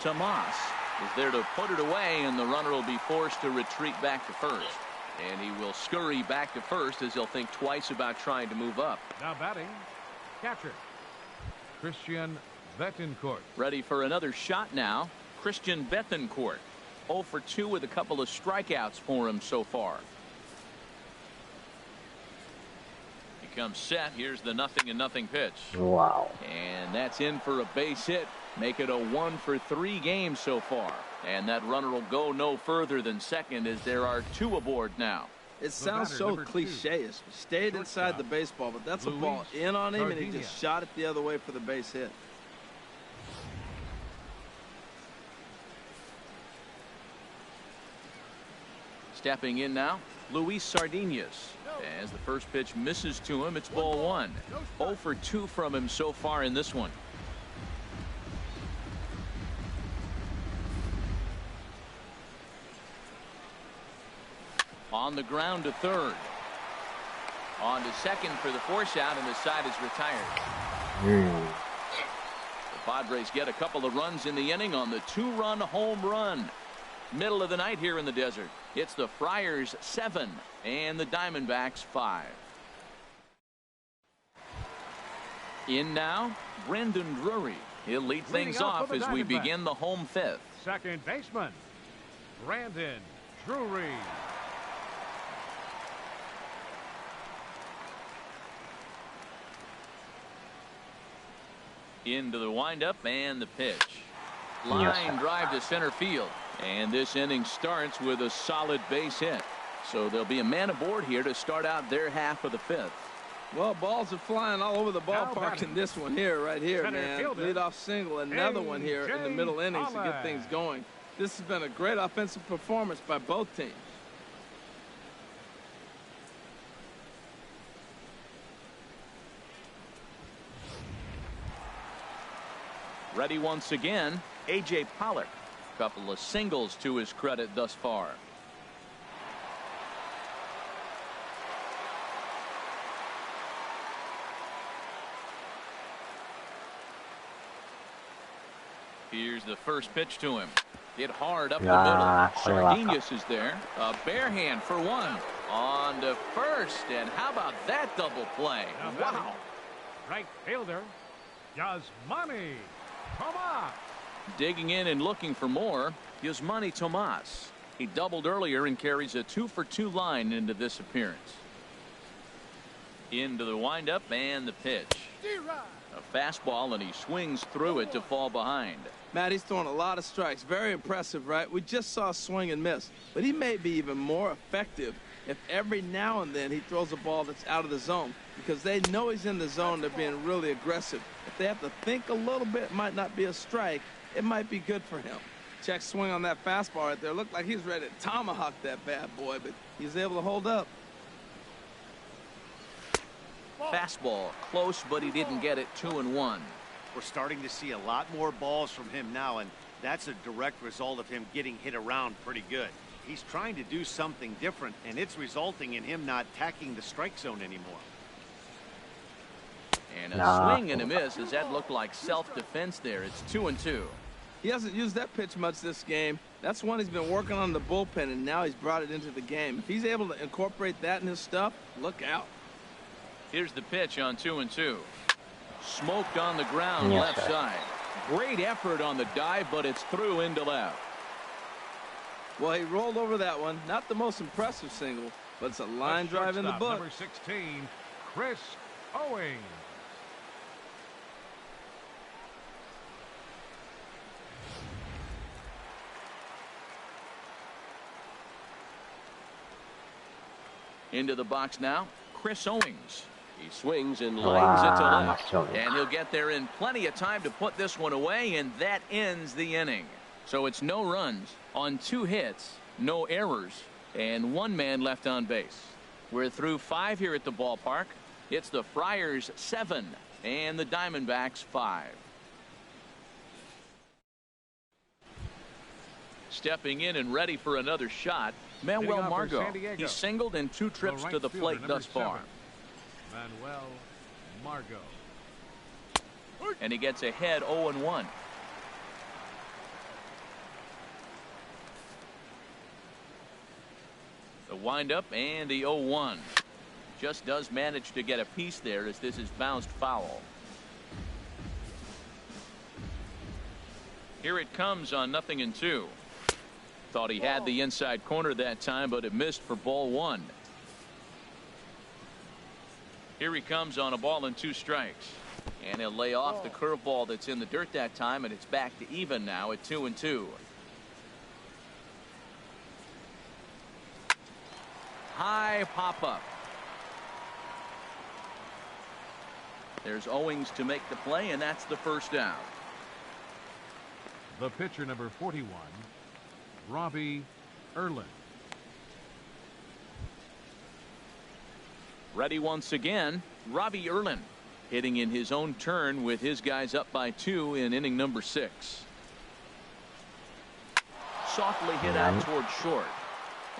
Tomas is there to put it away, and the runner will be forced to retreat back to first. And he will scurry back to first as he'll think twice about trying to move up. Now batting, catcher, Christian Betancourt. Ready for another shot now, Christian Betancourt. 0 for 2 with a couple of strikeouts for him so far. He comes set. Here's the 0-0 pitch. Wow. And that's in for a base hit. Make it a 1 for 3 game so far. And that runner will go no further than second as there are 2 aboard now. It sounds so cliche-ish. Stayed inside the baseball, but that's a ball in on him, and he just shot it the other way for the base hit. Stepping in now, Luis Sardinas. As the first pitch misses to him, it's ball 1. 0 for 2 from him so far in this one. On the ground to third. On to second for the force out, and the side is retired. The Padres get a couple of runs in the inning on the 2-run home run. Middle of the night here in the desert. It's the Friars 7 and the Diamondbacks 5. In now, Brendan Drury. He'll lead things off as we begin the home 5th. Second baseman, Brandon Drury. Into the windup and the pitch. Line drive to center field. And this inning starts with a solid base hit. So there'll be a man aboard here to start out their half of the 5th. Well, balls are flying all over the ballpark in this one here, right here, man. Leadoff single, another one here in the middle innings to get things going. This has been a great offensive performance by both teams. Ready once again, A.J. Pollock. Couple of singles to his credit thus far. Here's the first pitch to him. Hit hard up the middle. Sardinas is there. A bare hand for 1. On to first. And how about that double play? Wow. Right fielder, Yasmani Tomas. Digging in and looking for more, Yasmani Tomas. He doubled earlier and carries a 2 for 2 line into this appearance. Into the windup and the pitch. A fastball, and he swings through it to fall behind. Matt, he's throwing a lot of strikes. Very impressive, right? We just saw a swing and miss. But he may be even more effective if every now and then he throws a ball that's out of the zone, because they know he's in the zone. They're being really aggressive. If they have to think a little bit, it might not be a strike. It might be good for him. Check swing on that fastball right there. Looked like he's ready to tomahawk that bad boy, but he's able to hold up. Fastball close, but he didn't get it. 2-1. We're starting to see a lot more balls from him now, and that's a direct result of him getting hit around pretty good. He's trying to do something different, and it's resulting in him not attacking the strike zone anymore. And a swing and a miss. Does that look like self-defense there? It's 2-2. He hasn't used that pitch much this game. That's one he's been working on in the bullpen, and now he's brought it into the game. If he's able to incorporate that in his stuff, look out. Here's the pitch on 2-2. Smoked on the ground, left side. Great effort on the dive, but it's through into left. Well, he rolled over that one. Not the most impressive single, but it's a line drive in the book. Number 16, Chris Owings. Into the box now, Chris Owings. He swings and lines it to left. And he'll get there in plenty of time to put this one away, and that ends the inning. So it's no runs on 2 hits, no errors, and 1 man left on base. We're through 5 here at the ballpark. It's the Friars 7 and the Diamondbacks 5. Stepping in and ready for another shot, Manuel Margot. He singled in 2 trips to the plate thus far. Manuel Margot. And he gets ahead 0-1. The windup and the 0-1. Just does manage to get a piece there as this is bounced foul. Here it comes on 0-2. Thought he had the inside corner that time, but it missed for ball one. Here he comes on a ball and 2 strikes. And he'll lay off the curveball that's in the dirt that time, and it's back to even now at 2-2. High pop-up. There's Owings to make the play, and that's the first out. The pitcher, number 41, Robbie Erlin. Ready once again, Robbie Erlin, hitting in his own turn with his guys up by 2 in inning number 6. Softly hit out toward short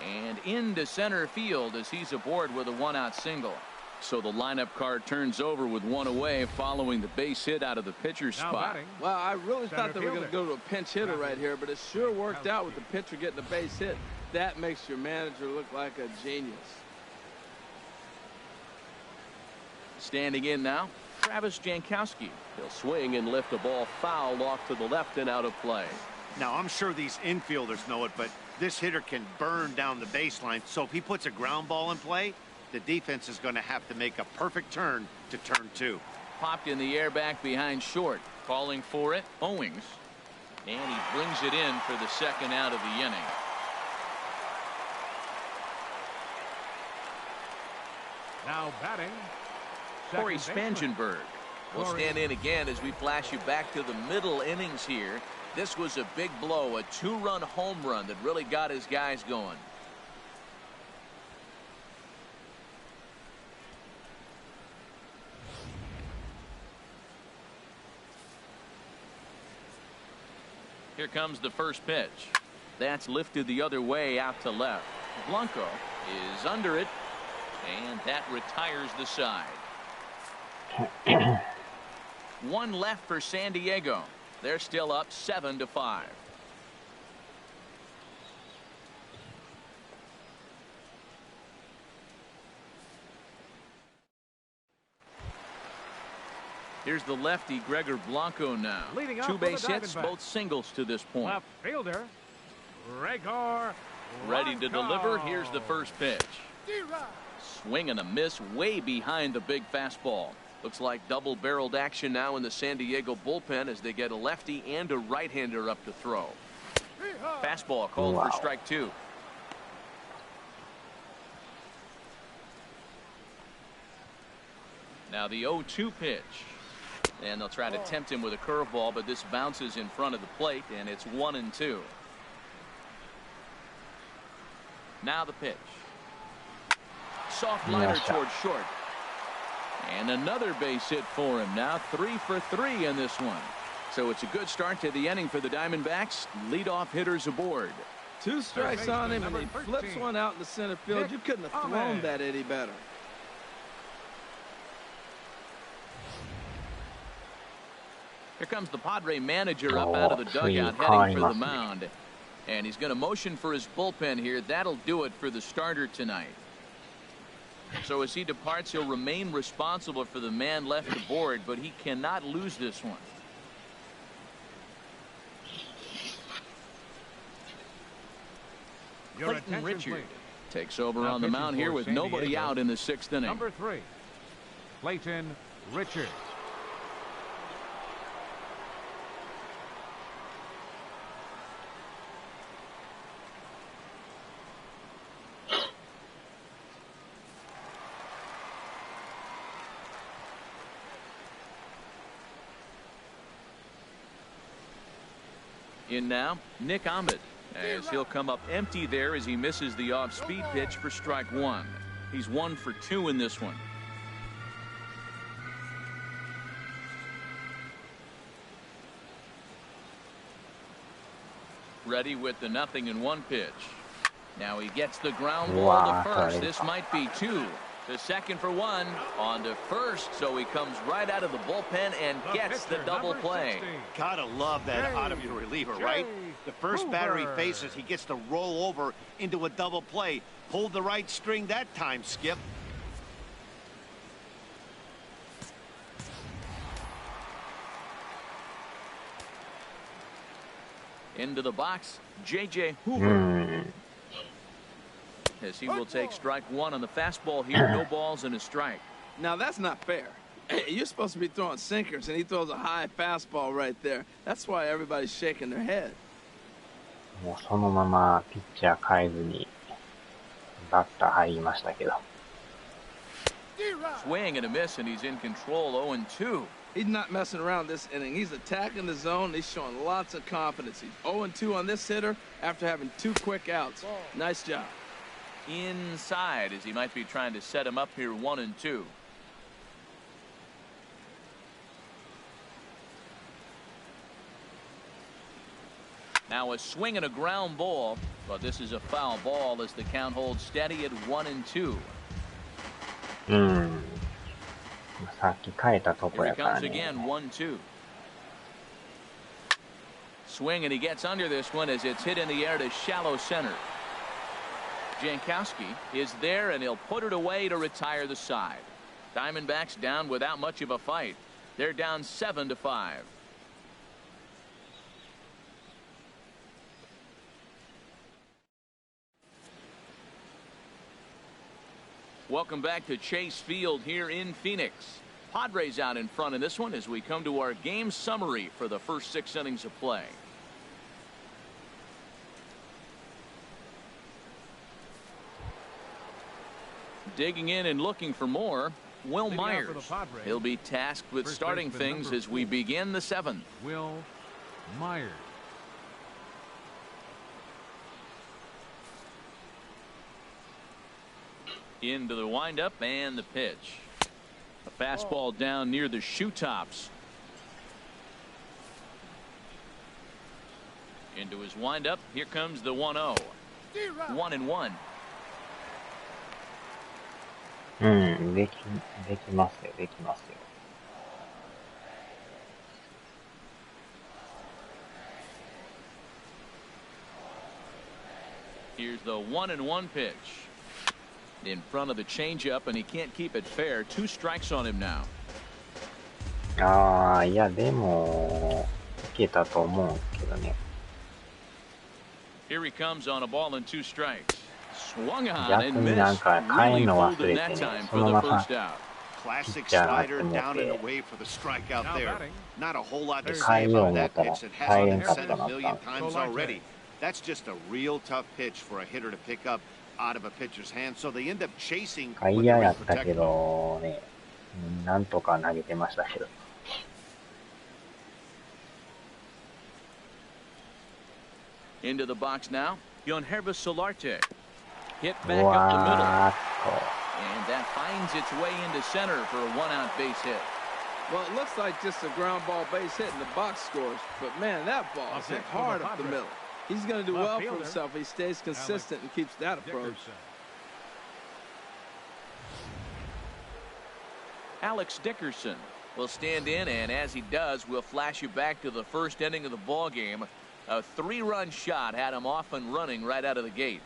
and into center field as he's aboard with a 1-out single. So the lineup card turns over with 1 away following the base hit out of the pitcher's spot. Well, I really thought they were going to go to a pinch hitter right here, but it sure worked out with the pitcher getting the base hit. That makes your manager look like a genius. Standing in now, Travis Jankowski. He'll swing and lift a ball foul off to the left and out of play. Now, I'm sure these infielders know it, but this hitter can burn down the baseline. So if he puts a ground ball in play, the defense is going to have to make a perfect turn to turn 2. Popped in the air back behind short. Calling for it, Owings. And he brings it in for the second out of the inning. Now batting, Corey Spangenberg will stand in again as we flash you back to the middle innings here. This was a big blow, a 2-run home run that really got his guys going. Here comes the first pitch. That's lifted the other way out to left. Blanco is under it, and that retires the side. 1 left for San Diego. They're still up 7-5. Here's the lefty Gregor Blanco now. 2 base hits, both singles to this point. Left fielder, Gregor Ready to deliver. Here's the first pitch. D-Rod. Swing and a miss way behind the big fastball. Looks like double-barreled action now in the San Diego bullpen as they get a lefty and a right-hander up to throw. Fastball called for strike 2. Now the 0-2 pitch. And they'll try to tempt him with a curveball, but this bounces in front of the plate, and it's 1-2. Now the pitch. Soft liner towards short. And another base hit for him. Now 3 for 3 in this one. So it's a good start to the inning for the Diamondbacks. Leadoff hitters aboard. 2 strikes on him, and he flips one out in the center field. You couldn't have thrown that any better. Here comes the Padre manager up out of the dugout heading for the mound. And he's going to motion for his bullpen here. That'll do it for the starter tonight. So as he departs, he'll remain responsible for the man left aboard, but he cannot lose this one. Clayton Richard takes over on the mound here with nobody out in the 6th inning. Number 3, Clayton Richard. In now, Nick Ahmed, as he'll come up empty there as he misses the off-speed pitch for strike 1. He's 1 for 2 in this one. Ready with the 0-1 pitch. Now he gets the ground ball to first. This might be 2. To second for 1, on to first, so he comes right out of the bullpen and gets the double play. Gotta love that out of your reliever, right? The first batter he faces, he gets to roll over into a double play. Pulled the right string that time, Skip. Into the box, J.J. Hoover. As he will take strike one on the fastball here. No balls and a strike. Now that's not fair. Hey, you're supposed to be throwing sinkers, and he throws a high fastball right there. That's why everybody's shaking their head. もうそのままピッチャー変えずにバッター入りましたけど。Swing and a miss, and he's in control. 0-2. He's not messing around this inning. He's attacking the zone. He's showing lots of confidence. He's 0-2 on this hitter after having 2 quick outs. Nice job. Inside, as he might be trying to set him up here. 1-2. Now a swing and a ground ball, but this is a foul ball as the count holds steady at 1-2. さっき変えたとこ Here や he から comes ね。 again. 1-2. Swing, and he gets under this one as it's hit in the air to shallow center. Jankowski is there, and he'll put it away to retire the side. Diamondbacks down without much of a fight. They're down 7-5. Welcome back to Chase Field here in Phoenix. Padres out in front in this one as we come to our game summary for the first 6 innings of play. Digging in and looking for more, Will Myers. He'll be tasked with starting things as we begin the 7th. Will Myers. Into the windup and the pitch. A fastball down near the shoe tops. Into his windup. Here comes the 1-0. 1-1. できますよ、できますよ。Here's the 1-1 pitch. In front of the changeup, and he can't keep it fair. 2 strikes on him now. いや、でも、いけたと思うんですけどね。Here he comes on a ball and 2 strikes. Swung on 逆 and になん missed. か変え Really るの fooled 忘れ in て that ね、 time そ for の the まま first out. Classic Pitcher slider out down and there. away for the strikeout Now there. batting. Not a whole lot to変 say えよう about 思っ that たら pitch. It 変 hasn't えれ been んかっ said た a なったん million です。 times already. That's just a real tough pitch for a hitter to pick up out of a pitcher's hand. So they end up chasing 外 when 野 they're や in ったけ protected. どね、なんとか投げてましたけど。Into the box now. Yonhervis Solarte. Hit う back up the middle. わーっ And that finds its way into center for a 1-out base hit. Well, it looks like just a ground ball base hit and the box scores. But, man, that ball is hit hard up the middle. He's going to do well for himself if he stays consistent and keeps that approach. Alex Dickerson will stand in, and as he does, we'll flash you back to the first inning of the ball game. A 3-run shot had him off and running right out of the gate.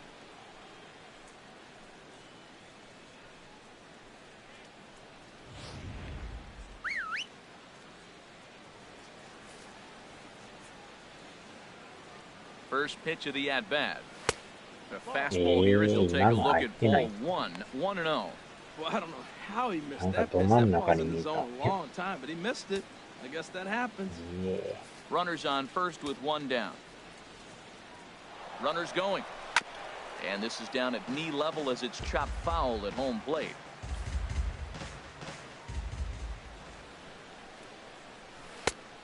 First pitch of the at-bat. The fastball here as he'll take a look at ball 1. 1-0. Well, I don't know how he missed なんか that ど pitch. 真ん That 中 ball's に in 見 the えた。 zone a long time, but he missed it. I guess that happens. Runners on first with 1 down. Runners going. And this is down at knee level as it's chopped foul at home plate.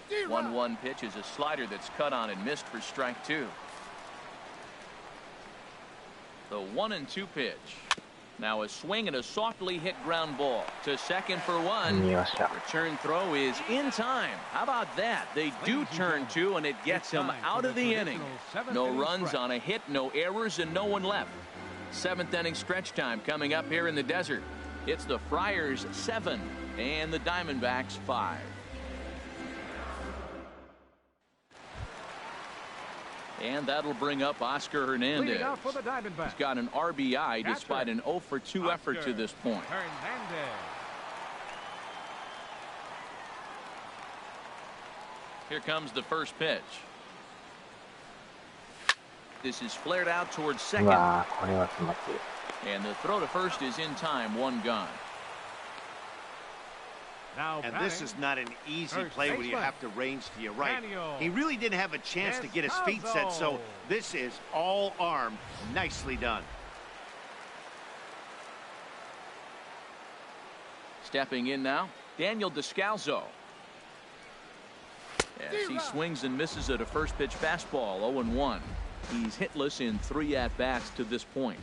The 1-1 pitch is a slider that's cut on and missed for strike 2. The 1-2 pitch. Now a swing and a softly hit ground ball to second for 1. 見ました。 Return throw is in time. How about that? They do turn 2, and it gets him out of the inning. No runs on a hit, no errors, and no one left. 7th inning stretch time coming up here in the desert. It's the Friars 7 and the Diamondbacks 5. And that'll bring up Oscar Hernandez. Leading out for the Diamondbacks. He's got an RBI despite an 0 for 2 effort Oscar to this point. Hernandez. Here comes the first pitch. This is flared out towards う second. わー、これは気持ちいい。 And the throw to first is in time, one gone. Now And this is not an easy play when you have to range to your right. He really didn't have a chance to get his feet set, so this is all arm. Nicely done. Stepping in now, Daniel Descalzo. As he swings and misses at a first pitch fastball, 0-1. He's hitless in 3 at-bats to this point.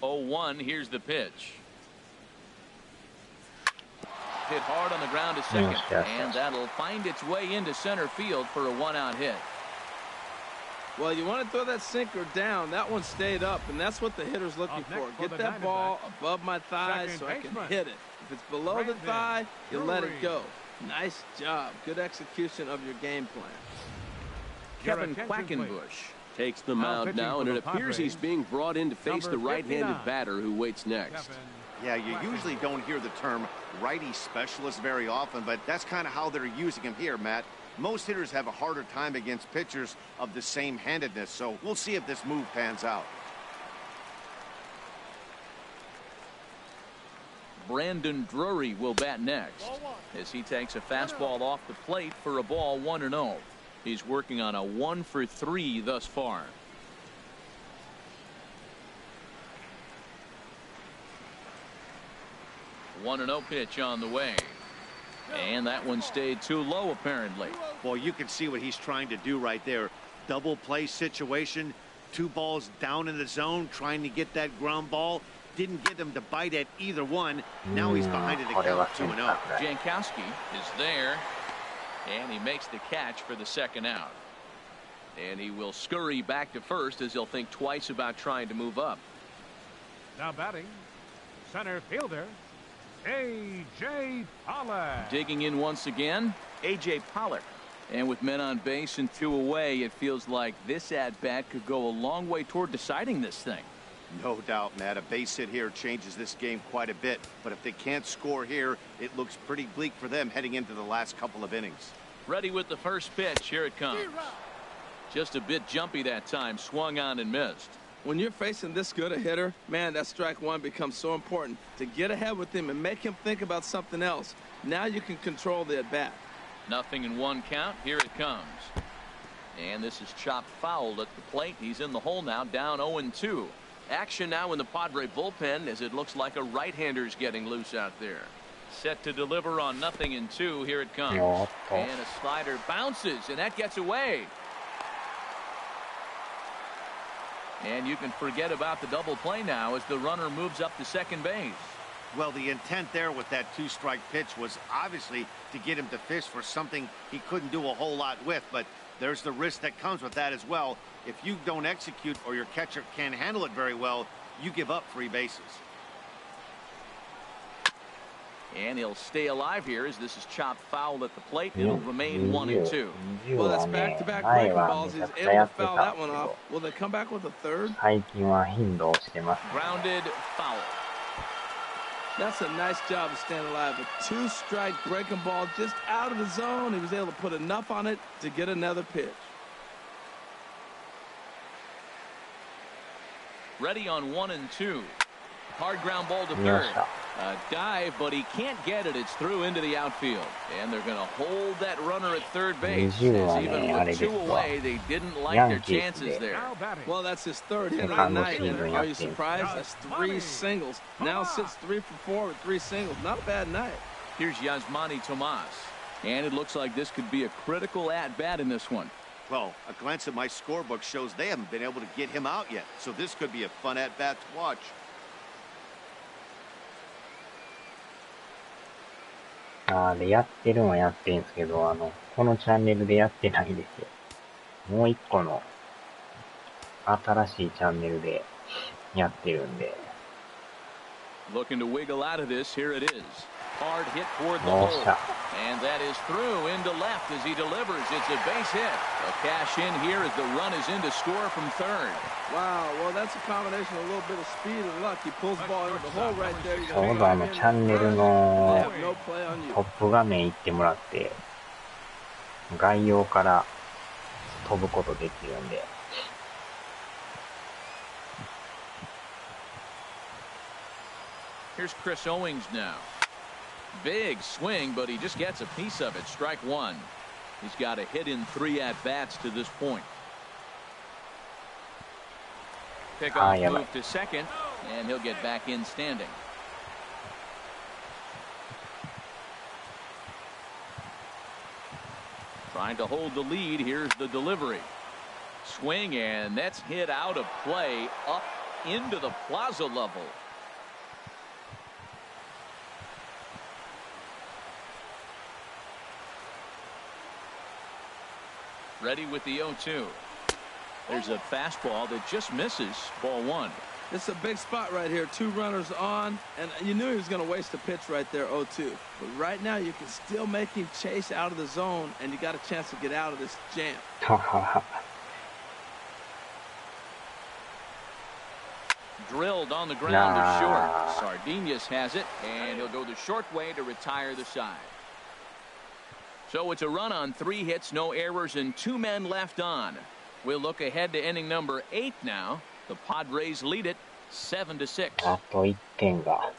0-1, here's the pitch. Hit hard on the ground to second, and that'll find its way into center field for a 1-out hit. Well, you want to throw that sinker down. That one stayed up, and that's what the hitter's looking for. Get that ball above my thigh so I can hit it. If it's below the thigh, you let it go. Nice job. Good execution of your game plan. Kevin Quackenbush takes the mound now, and it appears he's being brought in to face the right-handed batter who waits next. Yeah, you usually don't hear the term righty specialist very often, but that's kind of how they're using him here, Matt. Most hitters have a harder time against pitchers of the same handedness, so we'll see if this move pans out. Brandon Drury will bat next as he takes a fastball off the plate for a ball, 1-0. He's working on a 1-for-3 thus far. One 1-0 pitch on the way. And that one stayed too low, apparently. Well, you can see what he's trying to do right there. Double play situation. 2 balls down in the zone, trying to get that ground ball. Didn't get him to bite at either one. Now he's behind it again, 2-0. Jankowski is there, and he makes the catch for the second out. And he will scurry back to first as he'll think twice about trying to move up. Now batting, center fielder, A.J. Pollock. Digging in once again, A.J. Pollock. And with men on base and 2 away, it feels like this at-bat could go a long way toward deciding this thing. No doubt, Matt. A base hit here changes this game quite a bit. But if they can't score here, it looks pretty bleak for them heading into the last couple of innings. Ready with the first pitch. Here it comes. Just a bit jumpy that time. Swung on and missed. When you're facing this good a hitter, man, that strike one becomes so important to get ahead with him and make him think about something else. Now you can control the at-bat. 0-1 count. Here it comes. And this is chopped foul at the plate. He's in the hole now, down 0-2. Action now in the Padre bullpen as it looks like a right-hander's getting loose out there. Set to deliver on 0-2. Here it comes. And a slider bounces, and that gets away. And you can forget about the double play now as the runner moves up to second base. Well, the intent there with that 2-strike pitch was obviously to get him to fish for something he couldn't do a whole lot with, but there's the risk that comes with that as well. If you don't execute or your catcher can't handle it very well, you give up 3 bases. And he'll stay alive here as this is chopped foul at the plate. It'll remain 1-2. Well, that's back-to-back breaking balls. He's able to foul that one off. Will they come back with a third? Grounded foul. That's a nice job of staying alive. A 2-strike breaking ball just out of the zone. He was able to put enough on it to get another pitch. Ready on 1-2. Hard ground ball to third. A dive, but he can't get it. It's through into the outfield. And they're going to hold that runner at third base. As even with 2 away, they didn't like their chances there. Well, that's his 3rd hit of the night. Are you surprised? That's 3 singles. Now sits 3 for 4 with 3 singles. Not a bad night. Here's Yasmani Tomas. And it looks like this could be a critical at-bat in this one. Well, a glance at my scorebook shows they haven't been able to get him out yet. So this could be a fun at-bat to watch. で、やってるのはやってるんですけど、このチャンネルでやってないんですよ。もう一個の、新しいチャンネルでやってるんで。Looking to wiggle out of this, here it is. Hard hit toward the hole. And that is through into left as he delivers. It's a base hit. A cash in here as the run is in to score from third. Wow, well, that's a combination of a little bit of speed and luck. He pulls the ball into the hole right there. ちょうどチャンネルのトップ画面行ってもらって、概要から飛ぶことできるんで。Here's Chris Owings now. Big swing, but he just gets a piece of it. Strike one. He's got a hit in 3 at-bats to this point. Pickoff move to second, and he'll get back in standing. Trying to hold the lead. Here's the delivery. Swing, and that's hit out of play up into the plaza level. Ready with the 0-2. There's a fastball that just misses. Ball one. It's a big spot right here. 2 runners on, and you knew he was going to waste a pitch right there, 0-2. But right now, you can still make him chase out of the zone, and you got a chance to get out of this jam. Drilled on the ground to short. Sardinius has it, and he'll go the short way to retire the side. So it's a run on 3 hits, no errors, and 2 men left on. We'll look ahead to inning number 8 now. The Padres lead it 7-6. あと1点が。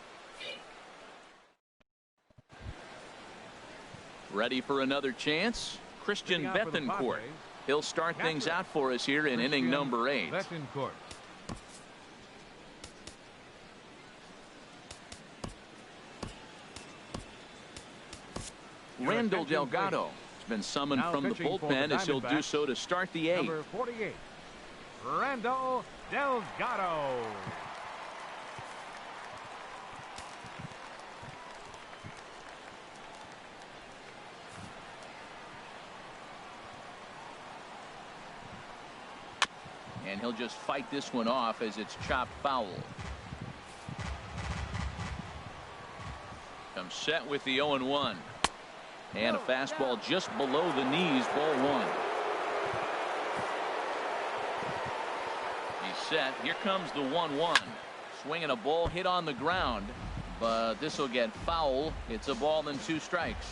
Ready for another chance? Christian Bethancourt. He'll start things out for us here in inning number 8. Randall Delgado has been summoned from the bullpen as he'll do so to start the 8th. Number 48, Randall Delgado. And he'll just fight this one off as it's chopped foul. Comes set with the 0-1. And a fastball just below the knees, ball one. He's set. Here comes the 1-1. Swinging a ball hit on the ground, but this will get foul. It's a ball and 2 strikes.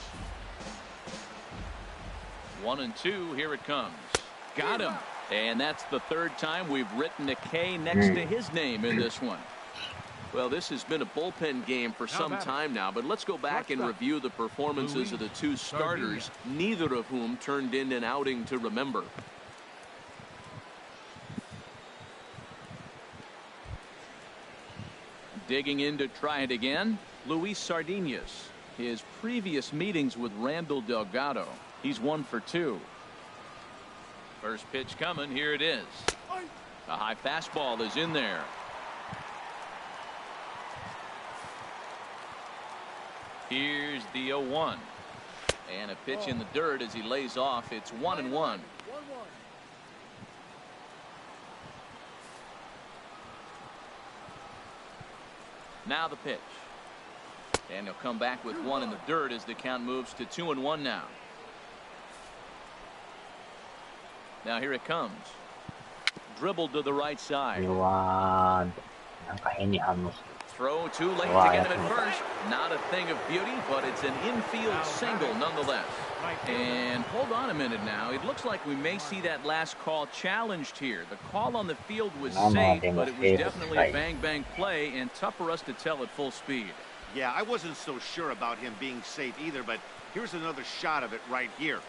1-2. Here it comes. Got him. And that's the 3rd time we've written a K next to his name in this one. Well, this has been a bullpen game for some time now, but let's go back and review the performances of the 2 starters, neither of whom turned in an outing to remember. Digging in to try it again, Luis Sardinius. His previous meetings with Randall Delgado, he's 1 for 2. First pitch coming, here it is. A high fastball is in there. Here's the 0-1. And a pitch in the dirt as he lays off. It's 1-1. Now the pitch. And he'll come back with 1 in the dirt as the count moves to 2-1 now. Now here it comes. Dribbled to the right side. Throw too late to get him at first. Not a thing of beauty, but it's an infield single nonetheless. And hold on a minute now. It looks like we may see that last call challenged here. The call on the field was safe, but it was definitely a bang-bang play and tough for us to tell at full speed. Yeah, I wasn't so sure about him being safe either, but here's another shot of it right here.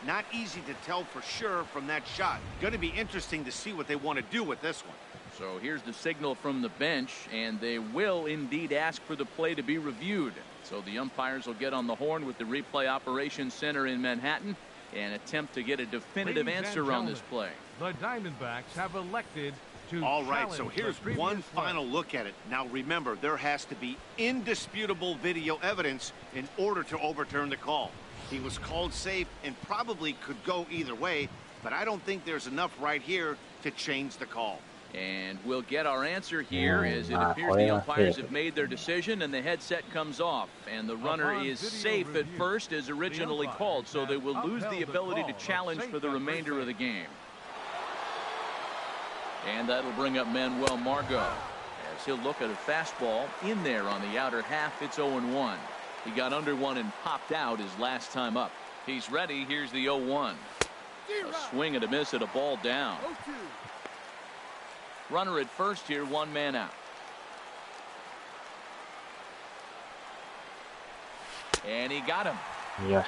Not easy to tell for sure from that shot. Going to be interesting to see what they want to do with this one. So here's the signal from the bench, and they will indeed ask for the play to be reviewed. So the umpires will get on the horn with the replay operations center in Manhattan and attempt to get a definitive answer on this play. The Diamondbacks have elected to all right, so here's one final look at it. Now remember, there has to be indisputable video evidence in order to overturn the call. He was called safe and probably could go either way, but I don't think there's enough right here to change the call. And we'll get our answer here as it appears the umpires have made their decision and the headset comes off. And the runner is safe at first as originally called, so they will lose the ability to challenge for the remainder of the game. And that'll bring up Manuel Margot as he'll look at a fastball in there on the outer half. It's 0-1. He got under one and popped out his last time up. He's ready. Here's the 0-1. A swing and a miss at a ball down. Runner at first here, one man out. And he got him. Yes.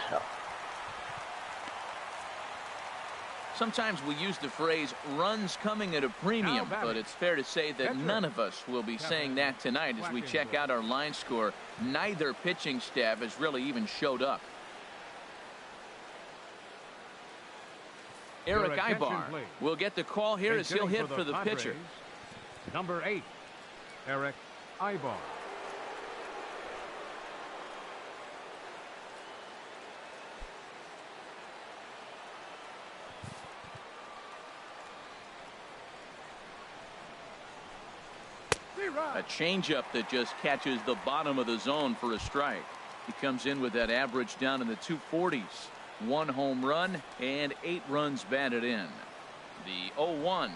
Sometimes we use the phrase runs coming at a premium, but it's fair to say that none of us will be saying that tonight as we check out our line score. Neither pitching staff has really even showed up. Eric Ibar will get the call here as he'll hit for the pitcher. Number 8, Eric Ibar. A changeup that just catches the bottom of the zone for a strike. He comes in with that average down in the 240s. 1 home run and 8 runs batted in. The 0-1.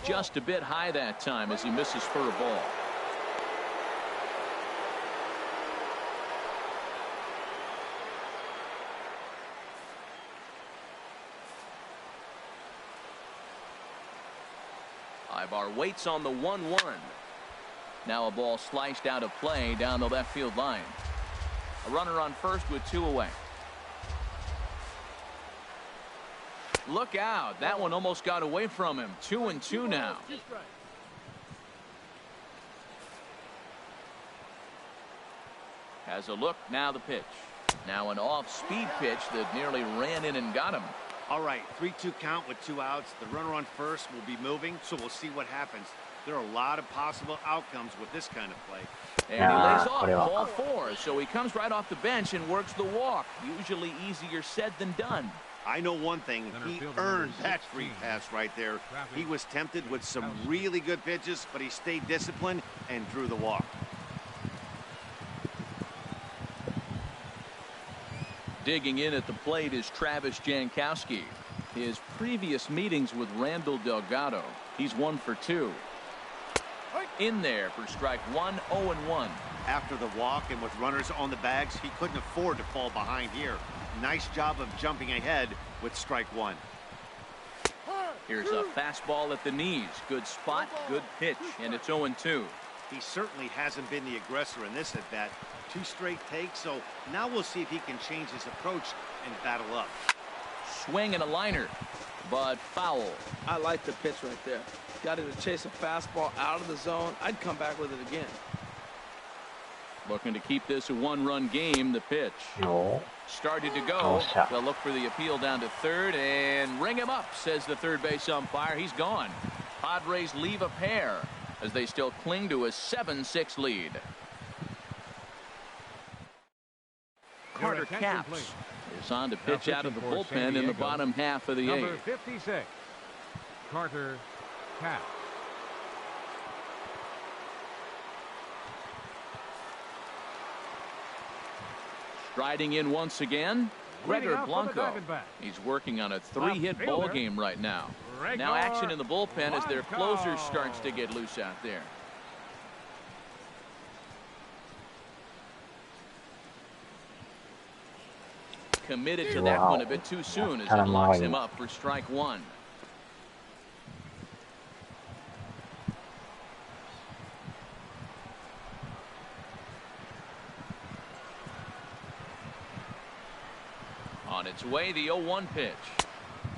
Just a bit high that time as he misses for a ball. Ibar waits on the 1-1. Now a ball sliced out of play down the left field line. A runner on first with 2 away. Look out. That one almost got away from him. 2-2 now. Has a look. Now the pitch. Now an off-speed pitch that nearly ran in and got him. All right, 3-2 count with 2 outs. The runner on first will be moving, so we'll see what happens. There are a lot of possible outcomes with this kind of play. And he lays off ball 4, so he comes right off the bench and works the walk. Usually easier said than done. I know one thing. He earned that free pass right there. He was tempted with some really good pitches, but he stayed disciplined and drew the walk. Digging in at the plate is Travis Jankowski. His previous meetings with Randall Delgado, he's 1 for 2. In there for strike 1, 0-1. After the walk and with runners on the bags, he couldn't afford to fall behind here. Nice job of jumping ahead with strike 1. Here's a fastball at the knees. Good spot, good pitch, and it's 0-2. He certainly hasn't been the aggressor in this at bat. 2 straight takes, so now we'll see if he can change his approach and battle up. Swing and a liner, but foul. I like the pitch right there. Got him to chase a fastball out of the zone. I'd come back with it again. Looking to keep this a 1-run game. The pitch. No. Started to go. They'll look for the appeal down to third and ring him up, says the third base umpire. He's gone. Padres leave a pair as they still cling to a 7-6 lead. Carter Capps is on to pitch out of the bullpen in the bottom half of the 8th. Number 56, Carter Capps. Striding in once again, Gregor Blanco. He's working on a 3-hit ball game right now. Now action in the bullpen as their closer starts to get loose out there. Committed to that one a bit too soon as it locks him up for strike 1. On its way, the 0-1 pitch.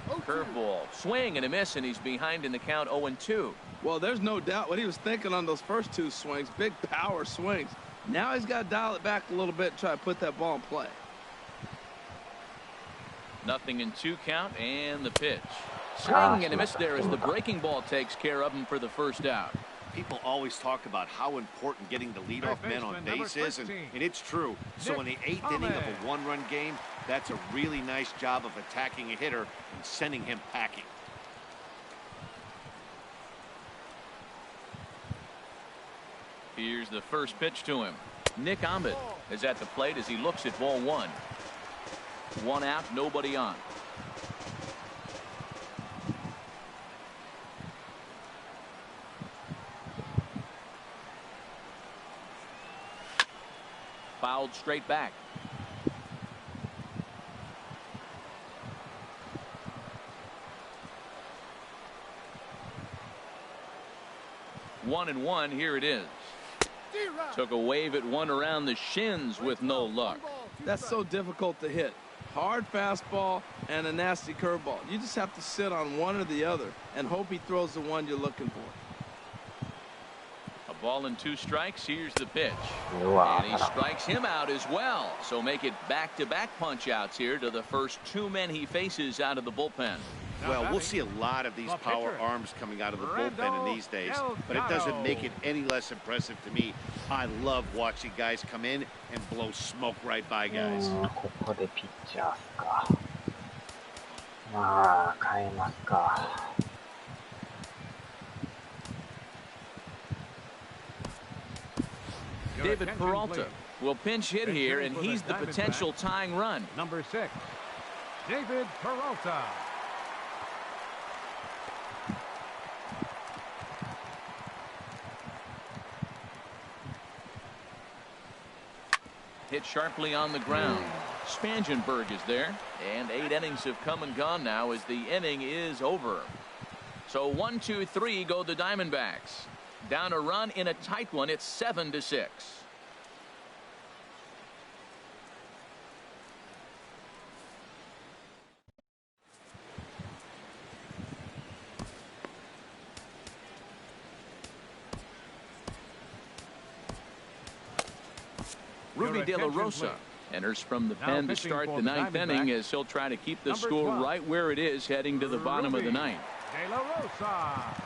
Curveball, swing and a miss, and he's behind in the count 0-2. Well, there's no doubt what he was thinking on those first 2 swings. Big power swings. Now he's got to dial it back a little bit and try to put that ball in play. Nothing in 2 count, and the pitch. Swing and a miss there as the breaking ball takes care of him for the first out. People always talk about how important getting the leadoff man on base is, and it's true. So in the 8th inning of a 1-run game, that's a really nice job of attacking a hitter and sending him packing. Here's the first pitch to him. Nick Ahmed is at the plate as he looks at ball 1. 1 out, nobody on. Fouled straight back. 1-1. Here it is. Took a wave at one around the shins with no luck. That's so difficult to hit. Hard fastball and a nasty curveball. You just have to sit on one or the other and hope he throws the one you're looking for. A ball and 2 strikes. Here's the pitch. And he strikes him out as well. So make it back-to-back punch-outs here to the first 2 men he faces out of the bullpen. Well, we'll see a lot of these power arms coming out of the bullpen in these days, but it doesn't make it any less impressive to me. I love watching guys come in and blow smoke right by guys. ここでピッチャーっすか。まあ、変えますか。David Peralta will pinch hit here, and he's the potential tying run. Number 6, David Peralta. Hit sharply on the ground. Spangenberg is there, and 8 innings have come and gone now as the inning is over. So 1, 2, 3 go the Diamondbacks. Down a run in a tight one. It's 7-6. Ruby De La Rosa enters from the pen to start the 9th inning as he'll try to keep the score right where it is heading to the bottom of the 9th. De La Rosa.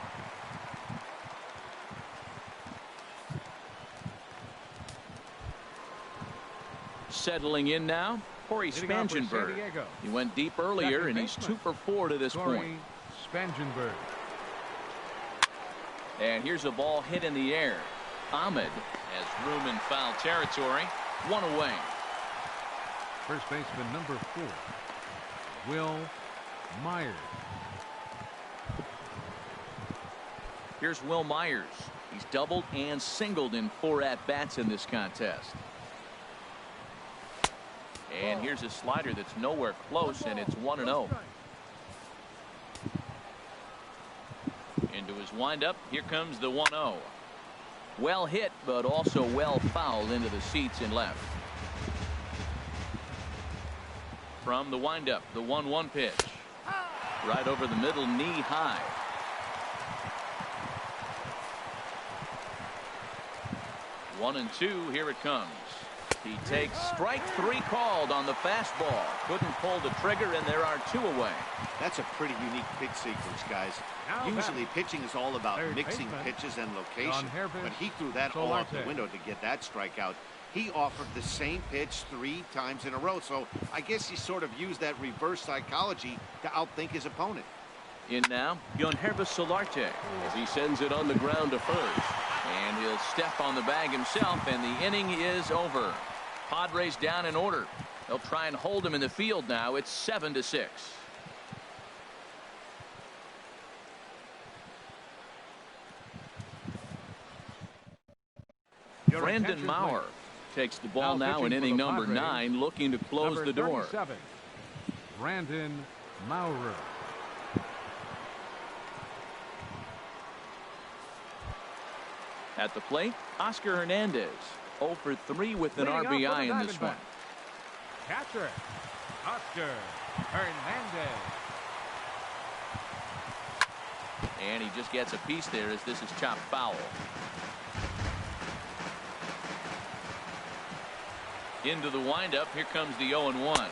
Settling in now, Corey Spangenberg. He went deep earlier, and he's 2 for 4 to this point. Spangenberg. And here's a ball hit in the air. Ahmed has room in foul territory. 1 away. First baseman number 4, Will Myers. Here's Will Myers. He's doubled and singled in 4 at-bats in this contest. And here's a slider that's nowhere close, and it's 1-0. Into his windup. Here comes the 1-0. Well hit, but also well fouled into the seats in left. From the windup, the 1-1 pitch. Right over the middle, knee high. 1-2, here it comes. He takes strike 3 called on the fastball. Couldn't pull the trigger, and there are 2 away. That's a pretty unique pitch sequence, guys. Usually pitching is all about mixing pitches and location, but he threw that all out the window to get that strikeout. He offered the same pitch 3 times in a row, so I guess he sort of used that reverse psychology to outthink his opponent. In now, Yonhervis Solarte as he sends it on the ground to first. And he'll step on the bag himself, and the inning is over. Padres down in order. They'll try and hold him in the field now. It's 7-6. Brandon Maurer takes the ball now in inning number 9, looking to close the door. Brandon Maurer. At the plate, Oscar Hernandez. 0 for 3 with an RBI in this one. Catcher, Oscar Hernandez. And he just gets a piece there as this is chopped foul. Into the windup. Here comes the 0-1.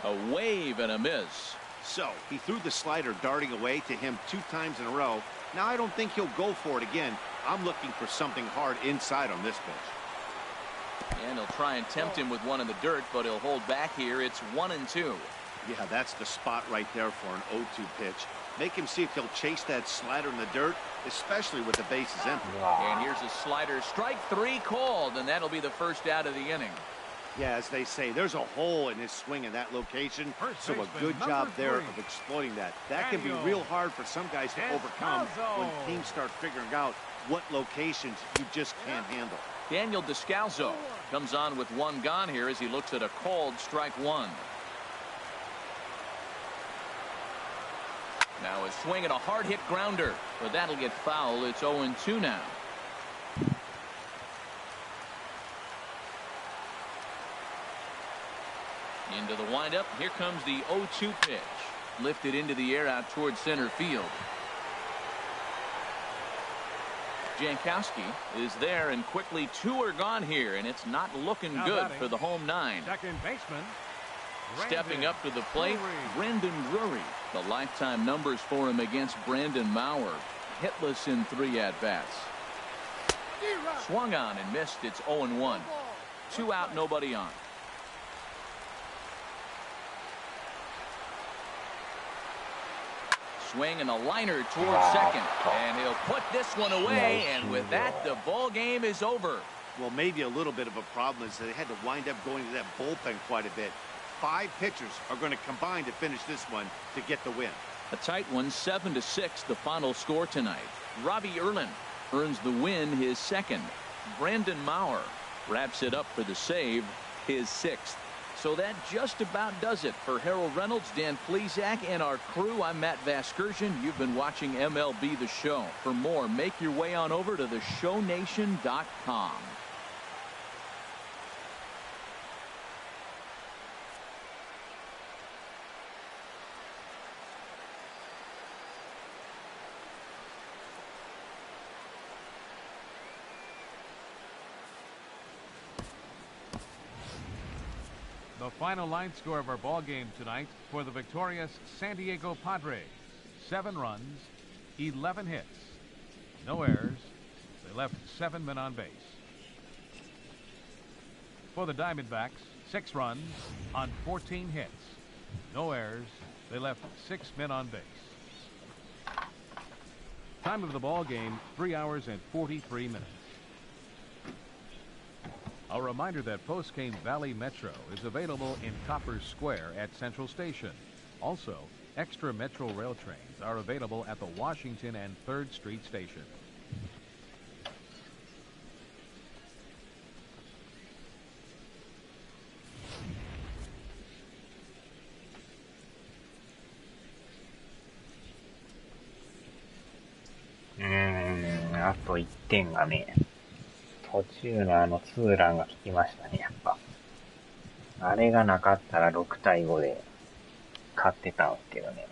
A wave and a miss. So he threw the slider darting away to him 2 times in a row. Now I don't think he'll go for it again. I'm looking for something hard inside on this pitch. And he'll try and tempt him with one in the dirt, but he'll hold back here. It's 1-2. Yeah, that's the spot right there for an 0-2 pitch. Make him see if he'll chase that slider in the dirt, especially with the bases empty. And here's a slider. Strike 3 called, and that'll be the first out of the inning. Yeah, as they say, there's a hole in his swing in that location, so a good job there of exploiting that. That can be real hard for some guys to overcome when teams start figuring out what locations you just can't handle. Daniel Descalzo comes on with 1 gone here as he looks at a called strike 1. Now a swing and a hard hit grounder, but that'll get foul. It's 0-2 now. Into the windup. Here comes the 0-2 pitch. Lifted into the air out towards center field. Jankowski is there, and quickly 2 are gone here, and it's not looking good for the home 9. Second baseman. Stepping up to the plate, Brandon Drury. The lifetime numbers for him against Brandon Maurer. Hitless in 3 at-bats. Swung on and missed. It's 0-1. 2 out, nobody on. Swing and a liner towards second, and he'll put this one away, and with that, the ball game is over. Well, maybe a little bit of a problem is that they had to wind up going to that bullpen quite a bit. 5 pitchers are going to combine to finish this one to get the win. A tight one, 7-6, the final score tonight. Robbie Erlin earns the win, his second. Brandon Maurer wraps it up for the save, his 6th. So that just about does it for Harold Reynolds, Dan Plesac, and our crew. I'm Matt Vasgersian. You've been watching MLB The Show. For more, make your way on over to theshownation.com. The final line score of our ball game tonight for the victorious San Diego Padres: 7 runs, 11 hits, no errors. They left 7 men on base. For the Diamondbacks, 6 runs on 14 hits, no errors. They left 6 men on base. Time of the ball game, 3 hours and 43 minutes. A reminder that Postcane Valley Metro is available in Copper Square at Central Station. Also, extra Metro rail trains are available at the Washington and 3rd Street Station. Mm, あと1点がね、途中のツーランが効きましたね、やっぱ。あれがなかったら6対5で勝ってたんですけどね。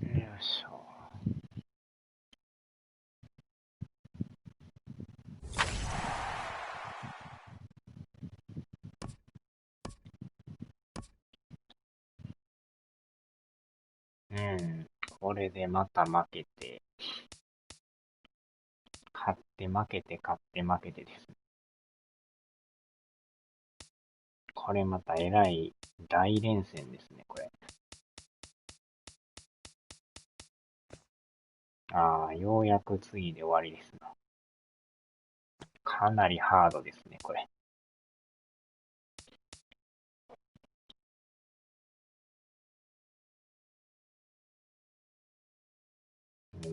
よいしょ。これでまた負けて、勝って負けて勝って負けてですね。これまたえらい大連戦ですね、これ。ああ、ようやく次で終わりですな。かなりハードですね、これ。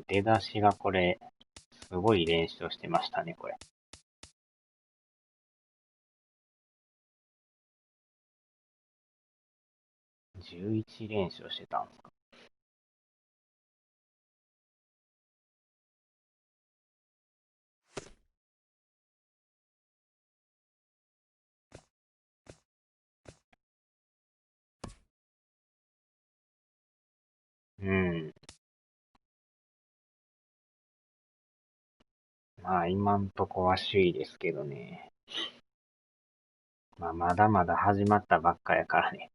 出だしがこれ、すごい練習してましたね、これ。11連勝してたんですか。うん。まあ、今んとこは首位ですけどね。まあ、まだまだ始まったばっかやからね。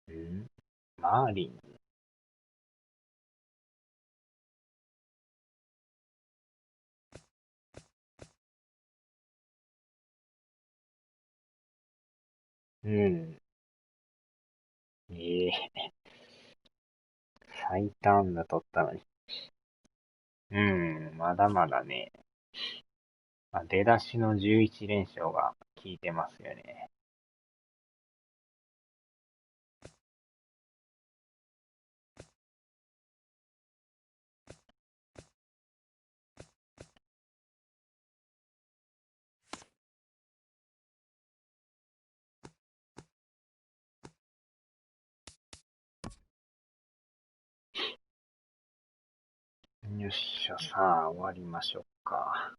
うん。マーリン。うん。ええ最多安打取ったのに。うん、まだまだね。まあ、出だしの11連勝が効いてますよね。よっしゃ、さあ、終わりましょうか。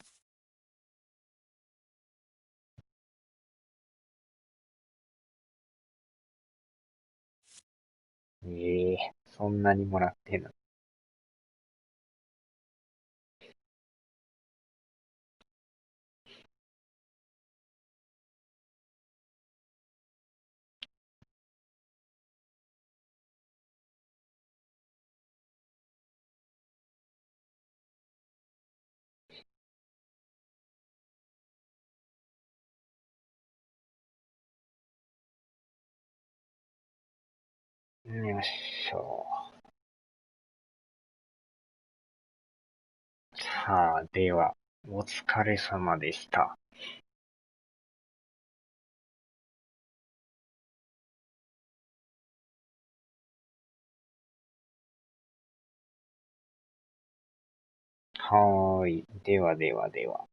ええそんなにもらってんの。よっしょ。さあ、では、お疲れ様でした。はーい。ではではでは。